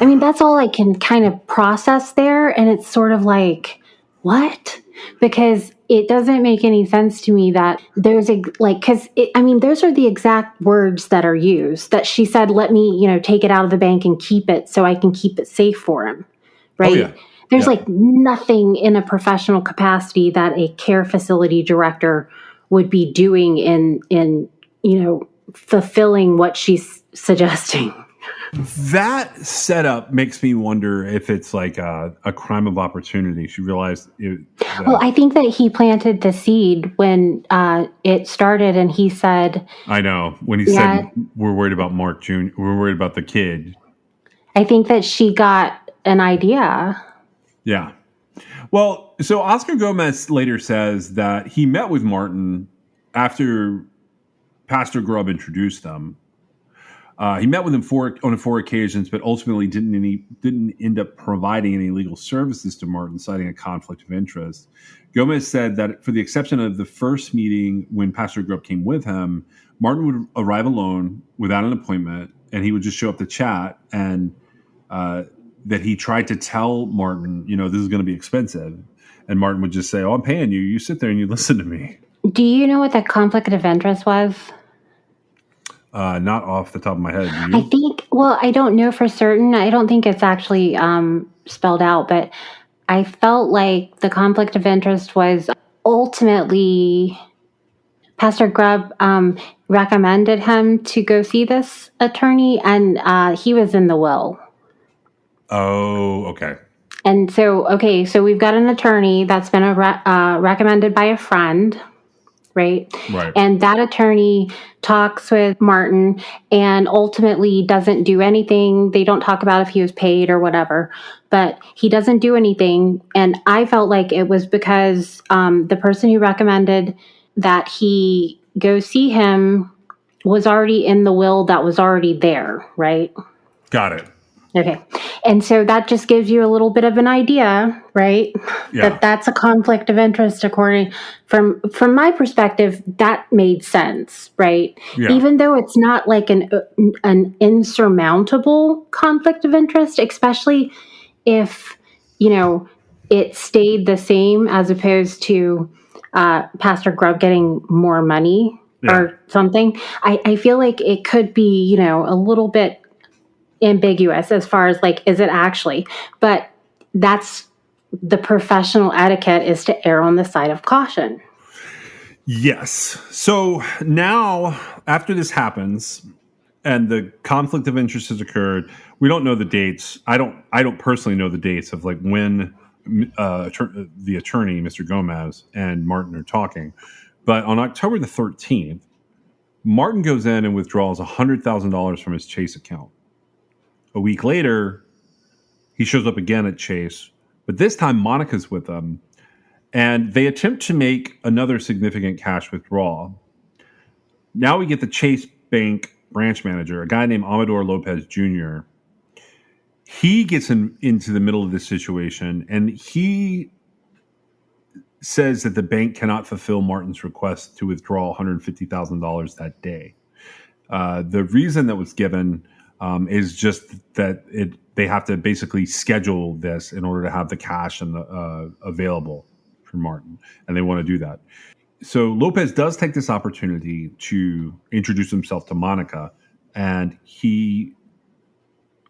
C: mean, that's all I can kind of process there, and it's sort of like, what? Because it doesn't make any sense to me that those are the exact words that are used, that she said, let me, take it out of the bank and keep it so I can keep it safe for him. Right. Oh, yeah. There's nothing in a professional capacity that a care facility director would be doing in fulfilling what she's suggesting.
B: That setup makes me wonder if it's like a crime of opportunity. She realized it.
C: Well, I think that he planted the seed when it started, and he said...
B: I know. When he said, we're worried about Mark Jr., we're worried about the kid.
C: I think that she got an idea.
B: Yeah. Well, so Oscar Gomez later says that he met with Martin after Pastor Grubb introduced them. He met with him on four occasions, but ultimately didn't end up providing any legal services to Martin, citing a conflict of interest. Gomez said that for the exception of the first meeting when Pastor Grubb came with him, Martin would arrive alone without an appointment, and he would just show up to chat, and that he tried to tell Martin, this is going to be expensive. And Martin would just say, oh, I'm paying you. You sit there and you listen to me.
C: Do you know what the conflict of interest was?
B: Not off the top of my head. Do you?
C: I don't know for certain. I don't think it's actually spelled out, but I felt like the conflict of interest was ultimately Pastor Grubb recommended him to go see this attorney, and he was in the will.
B: Oh, okay.
C: And so we've got an attorney that's been recommended by a friend. Right. And that attorney talks with Martin and ultimately doesn't do anything. They don't talk about if he was paid or whatever, but he doesn't do anything. And I felt like it was because the person who recommended that he go see him was already in the will that was already there. Right.
B: Got it.
C: Okay. And so that just gives you a little bit of an idea, right?
B: Yeah.
C: That's a conflict of interest according from my perspective, that made sense, right?
B: Yeah.
C: Even though it's not like an insurmountable conflict of interest, especially if, it stayed the same as opposed to Pastor Grubb getting more money or something. I feel like it could be, a little bit ambiguous as far as like, is it actually? But that's the professional etiquette, is to err on the side of caution.
B: Yes. So now, after this happens, and the conflict of interest has occurred, we don't know the dates. I don't personally know the dates of like when the attorney, Mr. Gomez, and Martin are talking. But on October the 13th, Martin goes in and withdraws $100,000 from his Chase account. A week later, he shows up again at Chase, but this time Monica's with him, and they attempt to make another significant cash withdrawal. Now we get the Chase Bank branch manager, a guy named Amador Lopez Jr. He gets into the middle of this situation, and he says that the bank cannot fulfill Martin's request to withdraw $150,000 that day. The reason that was given is just that they have to basically schedule this in order to have the cash and available for Martin, and they want to do that. So Lopez does take this opportunity to introduce himself to Monica, and he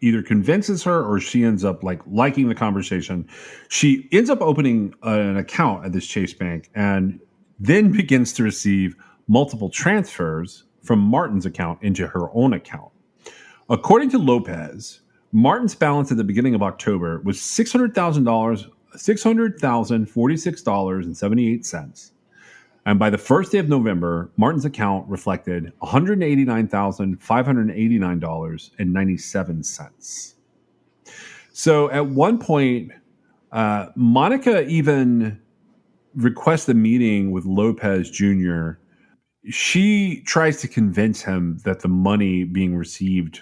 B: either convinces her or she ends up like liking the conversation. She ends up opening an account at this Chase Bank and then begins to receive multiple transfers from Martin's account into her own account. According to Lopez, Martin's balance at the beginning of October was $600,046.78. And by the first day of November, Martin's account reflected $189,589.97. So at one point, Monica even requests a meeting with Lopez Jr. She tries to convince him that the money being received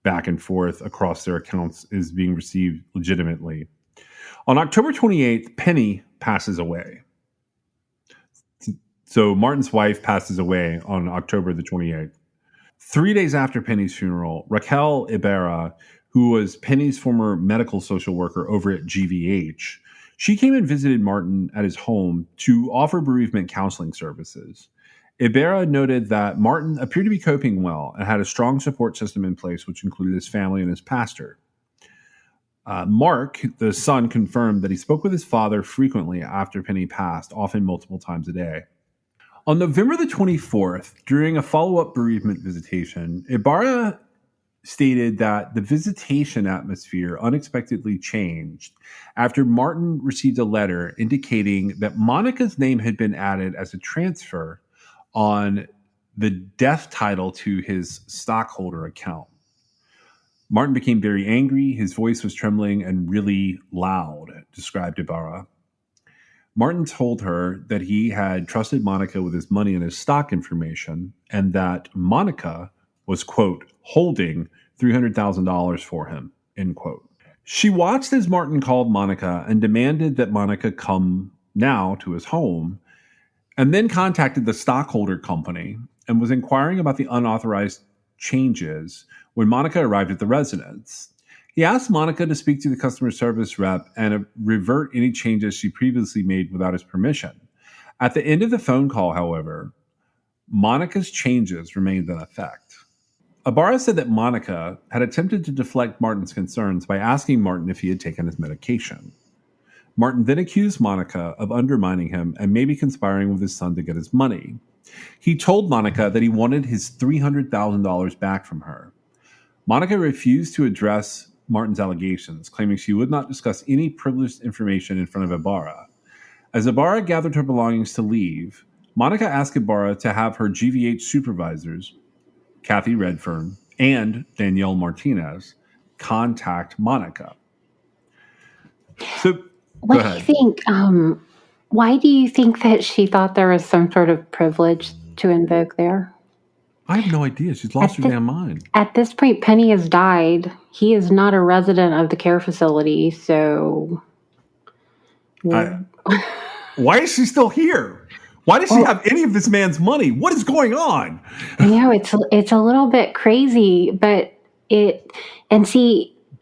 B: back and forth across their accounts is being received legitimately. On October 28th, Penny passes away. So Martin's wife passes away on October the 28th. 3 days after Penny's funeral, Raquel Ibarra, who was Penny's former medical social worker over at GVH, she came and visited Martin at his home to offer bereavement counseling services. Ibarra noted that Martin appeared to be coping well and had a strong support system in place, which included his family and his pastor. Mark, the son, confirmed that he spoke with his father frequently after Penny passed, often multiple times a day. On November the 24th, during a follow-up bereavement visitation, Ibarra stated that the visitation atmosphere unexpectedly changed after Martin received a letter indicating that Monica's name had been added as a transfer on the death title to his stockholder account. Martin became very angry. His voice was trembling and really loud, described Ibarra. Martin told her that he had trusted Monica with his money and his stock information, and that Monica was, quote, holding $300,000 for him, end quote. She watched as Martin called Monica and demanded that Monica come now to his home, and then contacted the stockholder company and was inquiring about the unauthorized changes when Monica arrived at the residence. He asked Monica to speak to the customer service rep and revert any changes she previously made without his permission. At the end of the phone call, however, Monica's changes remained in effect. Ibarra said that Monica had attempted to deflect Martin's concerns by asking Martin if he had taken his medication. Martin then accused Monica of undermining him and maybe conspiring with his son to get his money. He told Monica that he wanted his $300,000 back from her. Monica refused to address Martin's allegations, claiming she would not discuss any privileged information in front of Ibarra. As Ibarra gathered her belongings to leave, Monica asked Ibarra to have her GVH supervisors, Kathy Redfern and Danielle Martinez, contact Monica. So,
C: what do you think? Why do you think that she thought there was some sort of privilege to invoke there?
B: I have no idea. She's lost her damn mind.
C: At this point, Penny has died. He is not a resident of the care facility, so...
B: Why is she still here? Why does she have any of this man's money? What is going on?
C: I know, it's a little bit crazy, but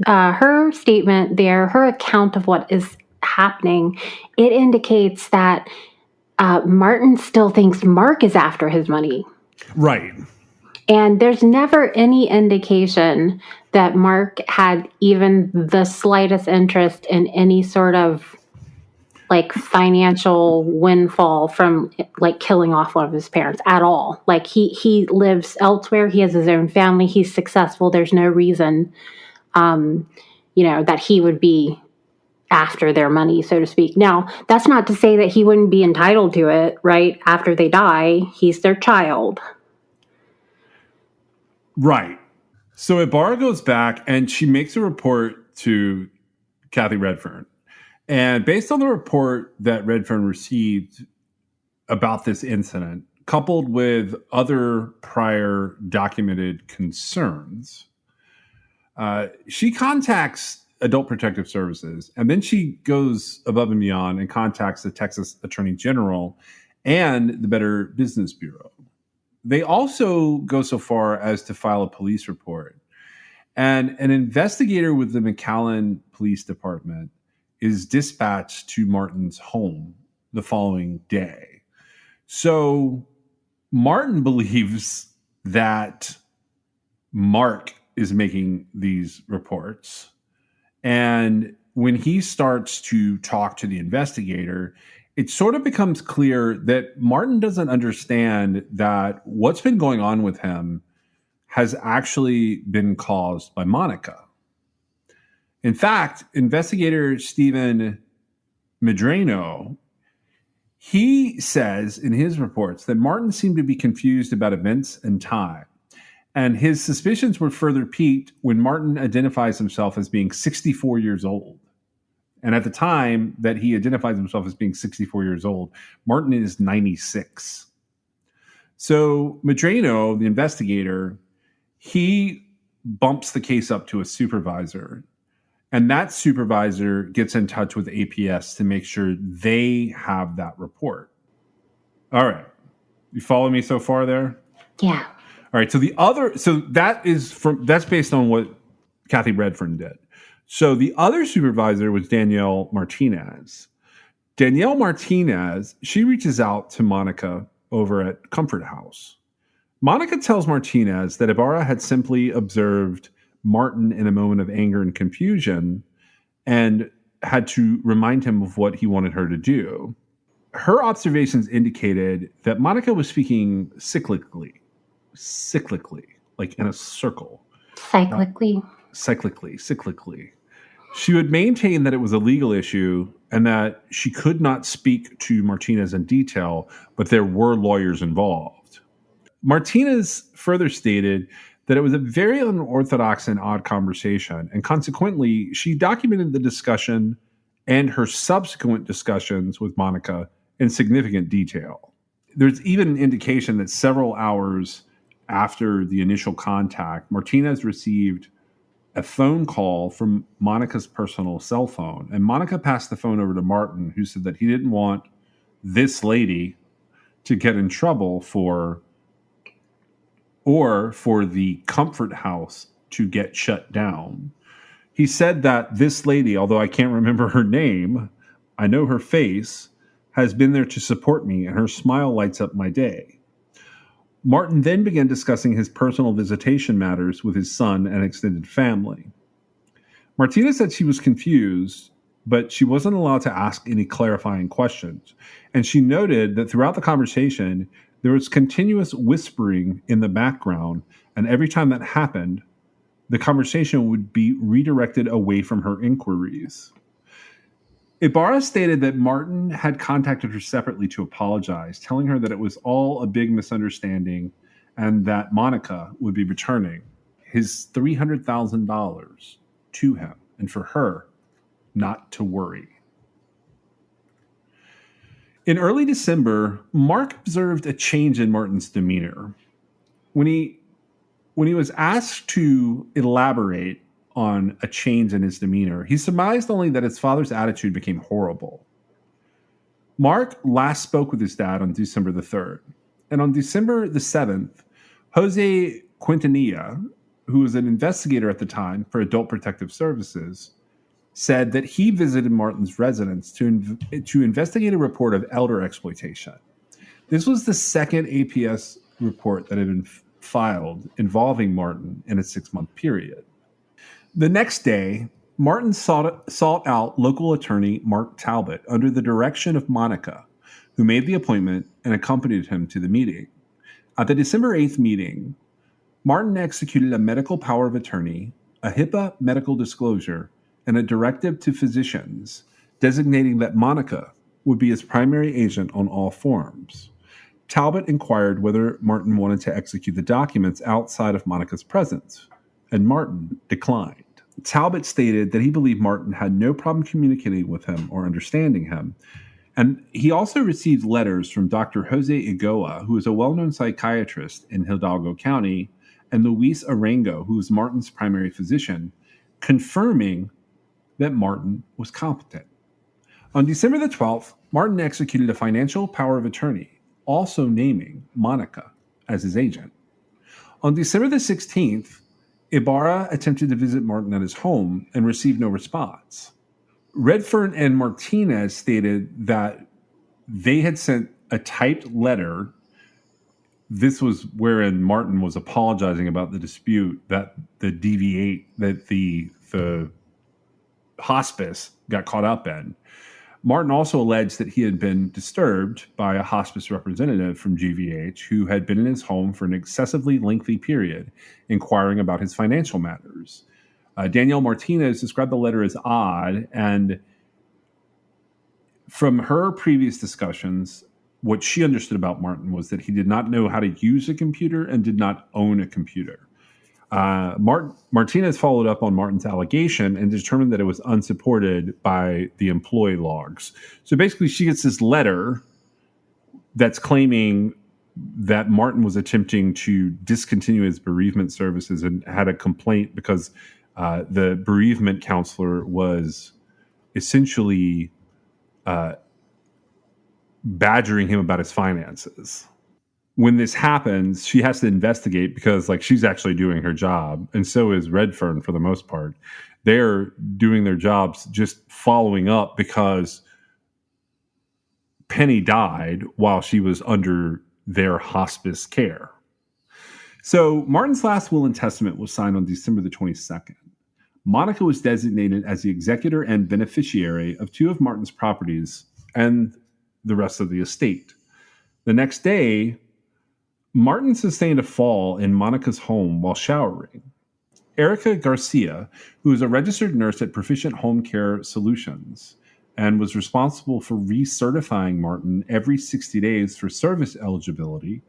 C: her statement there, her account of what is happening, it indicates that Martin still thinks Mark is after his money.
B: Right.
C: And there's never any indication that Mark had even the slightest interest in any sort of like financial windfall from like killing off one of his parents at all. Like he lives elsewhere. He has his own family. He's successful. There's no reason, that he would be after their money, so to speak. Now, that's not to say that he wouldn't be entitled to it, right? After they die, he's their child.
B: Right. So Ibarra goes back and she makes a report to Kathy Redfern. And based on the report that Redfern received about this incident, coupled with other prior documented concerns, she contacts Adult Protective Services, and then she goes above and beyond and contacts the Texas Attorney General and the Better Business Bureau. They also go so far as to file a police report. And an investigator with the McAllen Police Department is dispatched to Martin's home the following day. So Martin believes that Mark is making these reports. And when he starts to talk to the investigator, it sort of becomes clear that Martin doesn't understand that what's been going on with him has actually been caused by Monica. In fact, investigator Stephen Medrano, he says in his reports that Martin seemed to be confused about events and time. And his suspicions were further piqued when Martin identifies himself as being 64 years old. And at the time that he identifies himself as being 64 years old, Martin is 96. So Medrano, the investigator, he bumps the case up to a supervisor. And that supervisor gets in touch with APS to make sure they have that report. All right. You follow me so far there?
C: Yeah.
B: All right. So that's based on what Kathy Redfern did. So the other supervisor was Danielle Martinez. Danielle Martinez, she reaches out to Monica over at Comfort House. Monica tells Martinez that Ibarra had simply observed Martin in a moment of anger and confusion and had to remind him of what he wanted her to do. Her observations indicated that Monica was speaking cyclically, like in a circle. Cyclically. She would maintain that it was a legal issue and that she could not speak to Martinez in detail, but there were lawyers involved. Martinez further stated that it was a very unorthodox and odd conversation, and consequently, she documented the discussion and her subsequent discussions with Monica in significant detail. There's even an indication that several hours after the initial contact, Martinez received a phone call from Monica's personal cell phone, and Monica passed the phone over to Martin, who said that he didn't want this lady to get in trouble for the Comfort House to get shut down. He said that this lady, although I can't remember her name, I know her face, has been there to support me, and her smile lights up my day. Martin then began discussing his personal visitation matters with his son and extended family. Martina said she was confused, but she wasn't allowed to ask any clarifying questions. And she noted that throughout the conversation, there was continuous whispering in the background, and every time that happened, the conversation would be redirected away from her inquiries. Ibarra stated that Martin had contacted her separately to apologize, telling her that it was all a big misunderstanding and that Monica would be returning his $300,000 to him, and for her not to worry. In early December, Mark observed a change in Martin's demeanor. When he was asked to elaborate on a change in his demeanor, he surmised only that his father's attitude became horrible. Mark last spoke with his dad on December the 3rd. And on December the 7th, Jose Quintanilla, who was an investigator at the time for Adult Protective Services, said that he visited Martin's residence to investigate a report of elder exploitation. This was the second APS report that had been filed involving Martin in a 6-month period. The next day, Martin sought out local attorney Mark Talbot under the direction of Monica, who made the appointment and accompanied him to the meeting. At the December 8th meeting, Martin executed a medical power of attorney, a HIPAA medical disclosure, and a directive to physicians designating that Monica would be his primary agent on all forms. Talbot inquired whether Martin wanted to execute the documents outside of Monica's presence, and Martin declined. Talbot stated that he believed Martin had no problem communicating with him or understanding him, and he also received letters from Dr. Jose Igoa, who is a well-known psychiatrist in Hidalgo County, and Luis Arango, who was Martin's primary physician, confirming that Martin was competent. On December the 12th, Martin executed a financial power of attorney, also naming Monica as his agent. On December the 16th, Ibarra attempted to visit Martin at his home and received no response. Redfern and Martinez stated that they had sent a typed letter. This was wherein Martin was apologizing about the dispute that the hospice got caught up in. Martin also alleged that he had been disturbed by a hospice representative from GVH who had been in his home for an excessively lengthy period, inquiring about his financial matters. Danielle Martinez described the letter as odd, and from her previous discussions, what she understood about Martin was that he did not know how to use a computer and did not own a computer. Martinez followed up on Martin's allegation and determined that it was unsupported by the employee logs. So basically, she gets this letter that's claiming that Martin was attempting to discontinue his bereavement services and had a complaint because the bereavement counselor was essentially badgering him about his finances. When this happens, she has to investigate because she's actually doing her job, and so is Redfern for the most part. They're doing their jobs just following up because Penny died while she was under their hospice care. So Martin's last will and testament was signed on December the 22nd. Monica was designated as the executor and beneficiary of two of Martin's properties and the rest of the estate. The next day, Martin sustained a fall in Monica's home while showering. Erica Garcia, who is a registered nurse at Proficient Home Care Solutions and was responsible for recertifying Martin every 60 days for service eligibility,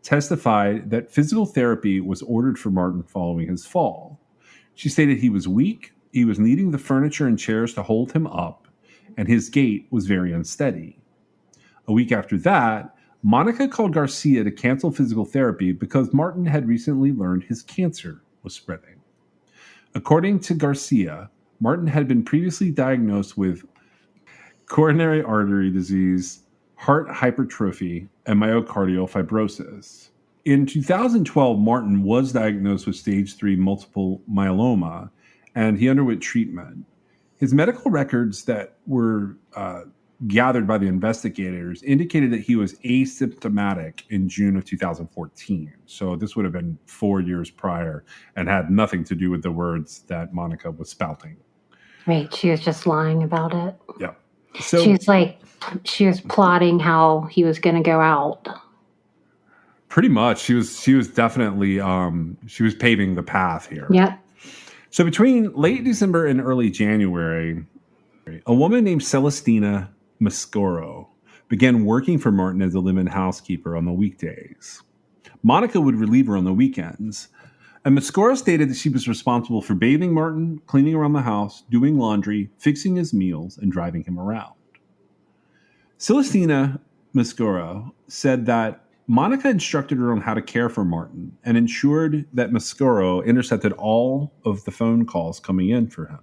B: testified that physical therapy was ordered for Martin following his fall. She stated he was weak, he was needing the furniture and chairs to hold him up, and his gait was very unsteady. A week after that, Monica called Garcia to cancel physical therapy because Martin had recently learned his cancer was spreading. According to Garcia, Martin had been previously diagnosed with coronary artery disease, heart hypertrophy, and myocardial fibrosis. In 2012, Martin was diagnosed with stage 3 multiple myeloma, and he underwent treatment. His medical records that were gathered by the investigators indicated that he was asymptomatic in June of 2014. So this would have been 4 years prior and had nothing to do with the words that Monica was spouting.
C: Right. She was just lying about it.
B: Yeah. So
C: she was plotting how he was going to go out.
B: Pretty much. She was definitely, she was paving the path here.
C: Yep.
B: So between late December and early January, a woman named Celestina Mascoro began working for Martin as a live-in housekeeper on the weekdays. Monica would relieve her on the weekends, and Mascoro stated that she was responsible for bathing Martin, cleaning around the house, doing laundry, fixing his meals, and driving him around. Celestina Mascoro said that Monica instructed her on how to care for Martin and ensured that Mascoro intercepted all of the phone calls coming in for him.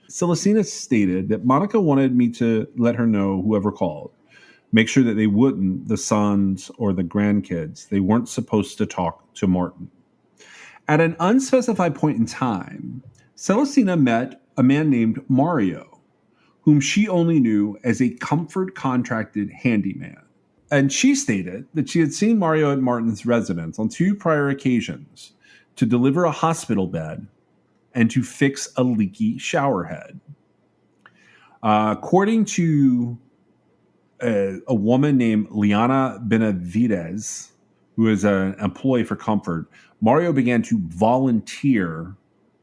B: Celestina stated that Monica wanted me to let her know whoever called, make sure that they wouldn't, the sons or the grandkids, they weren't supposed to talk to Martin. At an unspecified point in time, Celestina met a man named Mario, whom she only knew as a comfort contracted handyman. And she stated that she had seen Mario at Martin's residence on 2 prior occasions to deliver a hospital bed and to fix a leaky shower head. According to a woman named Liana Benavides, who is an employee for Comfort, Mario began to volunteer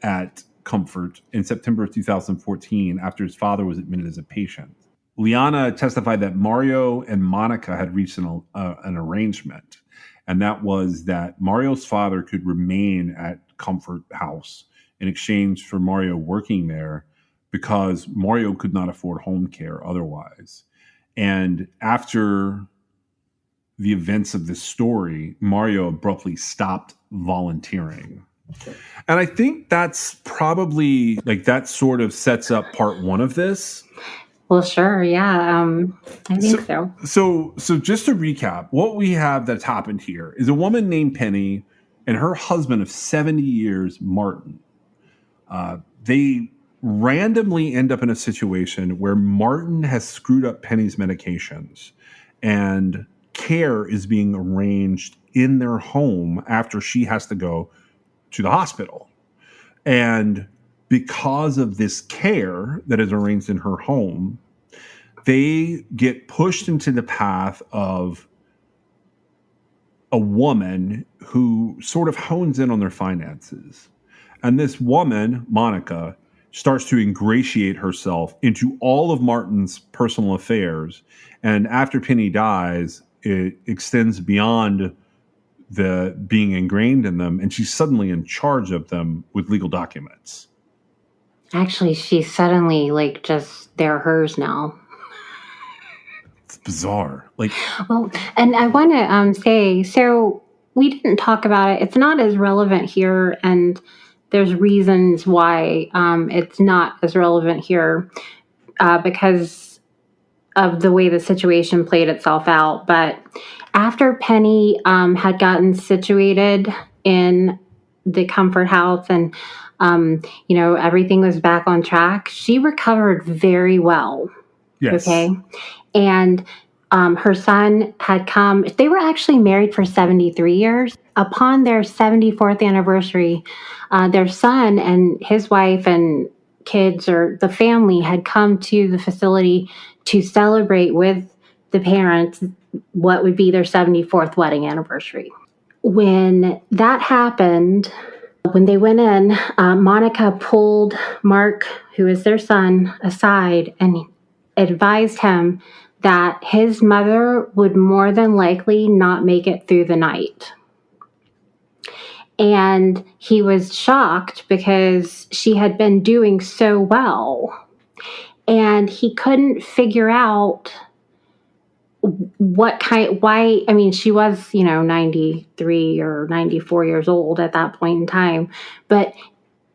B: at Comfort in September of 2014 after his father was admitted as a patient. Liana testified that Mario and Monica had reached an arrangement, and that was that Mario's father could remain at Comfort House in exchange for Mario working there because Mario could not afford home care otherwise. And after the events of this story, Mario abruptly stopped volunteering. And I think that's probably that sort of sets up part one of this.
C: Well, sure. Yeah. I think so.
B: So just to recap, what we have that's happened here is a woman named Penny and her husband of 70 years, Martin. They randomly end up in a situation where Martin has screwed up Penny's medications and care is being arranged in their home after she has to go to the hospital. And because of this care that is arranged in her home, they get pushed into the path of a woman who sort of hones in on their finances. And this woman, Monica, starts to ingratiate herself into all of Martin's personal affairs. And after Penny dies, it extends beyond the being ingrained in them, and she's suddenly in charge of them with legal documents.
C: Actually, she's suddenly they're hers now.
B: It's bizarre.
C: Well, and I want to say, so we didn't talk about it. It's not as relevant here, and there's reasons why it's not as relevant here because of the way the situation played itself out. But after Penny had gotten situated in the Comfort House and, everything was back on track, she recovered very well.
B: Yes.
C: Okay. And her son had come. They were actually married for 73 years. Upon their 74th anniversary, their son and his wife and kids, or the family, had come to the facility to celebrate with the parents what would be their 74th wedding anniversary. When that happened, when they went in, Monica pulled Mark, who is their son, aside and advised him that his mother would more than likely not make it through the night. And he was shocked because she had been doing so well. And he couldn't figure out she was, 93 or 94 years old at that point in time, but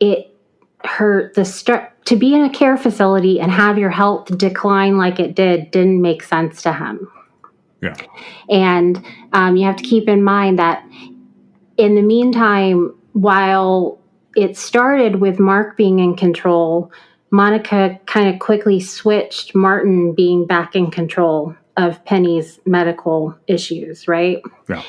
C: to be in a care facility and have your health decline like it didn't make sense to him.
B: Yeah.
C: And you have to keep in mind that in the meantime, while it started with Mark being in control, Monica kind of quickly switched Martin being back in control of Penny's medical issues, right?
B: Yeah.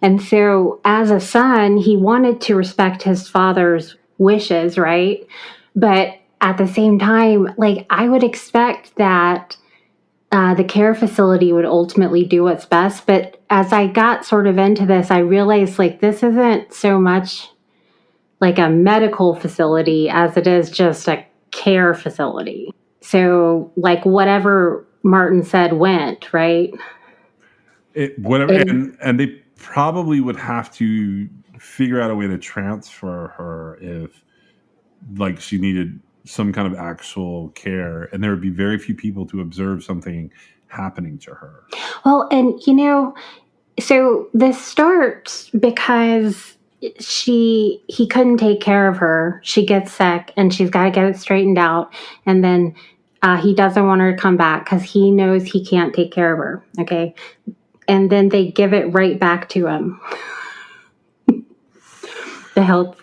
C: And so as a son, he wanted to respect his father's wishes, right? But at the same time, I would expect that the care facility would ultimately do what's best. But as I got sort of into this, I realized this isn't so much like a medical facility as it is just a care facility. So whatever Martin said went, right?
B: And they probably would have to figure out a way to transfer her if she needed some kind of actual care, and there would be very few people to observe something happening to her.
C: Well, and so this starts because he couldn't take care of her. She gets sick and she's got to get it straightened out. And then he doesn't want her to come back because he knows he can't take care of her. Okay. And then they give it right back to him. The health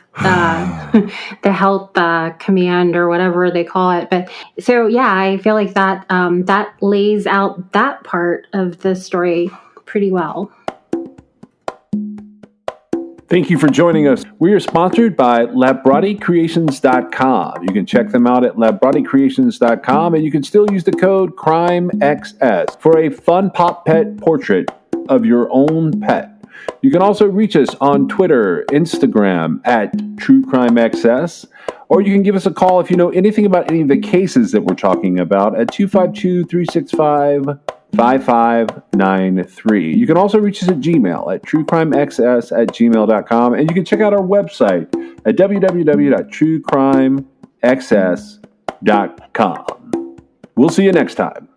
C: command or whatever they call it. But so, yeah, I feel like that lays out that part of the story pretty well.
B: Thank you for joining us. We are sponsored by LabbratiCreations.com. You can check them out at LabbratiCreations.com, and you can still use the code CRIMEXS for a fun pop pet portrait of your own pet. You can also reach us on Twitter, Instagram at TrueCrimeXS, or you can give us a call if you know anything about any of the cases that we're talking about at 252-365-5593. You can also reach us at Gmail at truecrimexs@gmail.com, and you can check out our website at www.truecrimexs.com. We'll see you next time.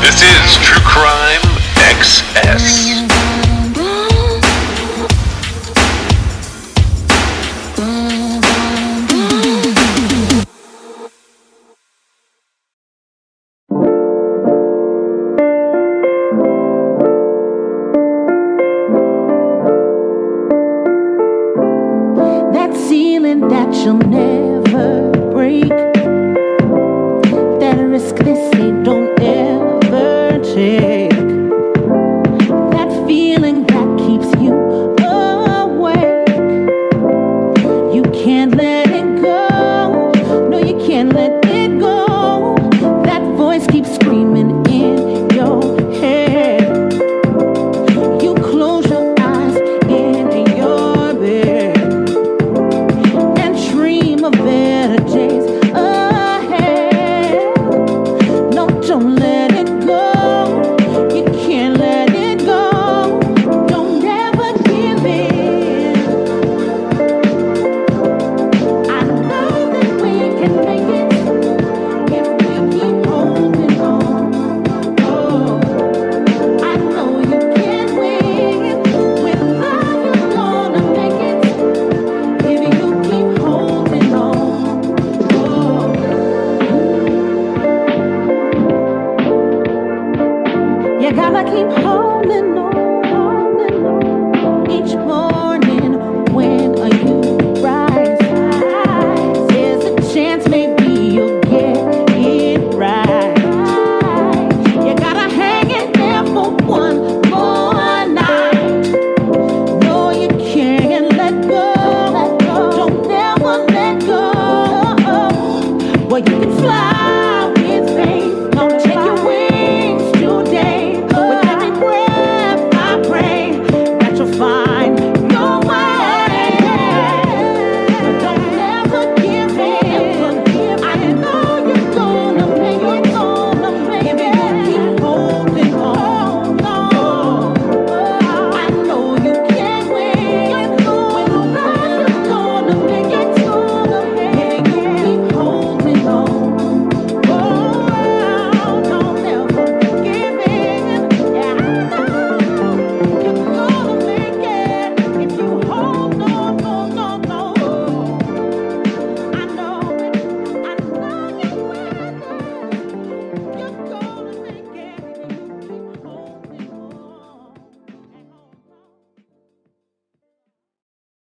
A: This is True Crime XS.
D: That ceiling that you'll never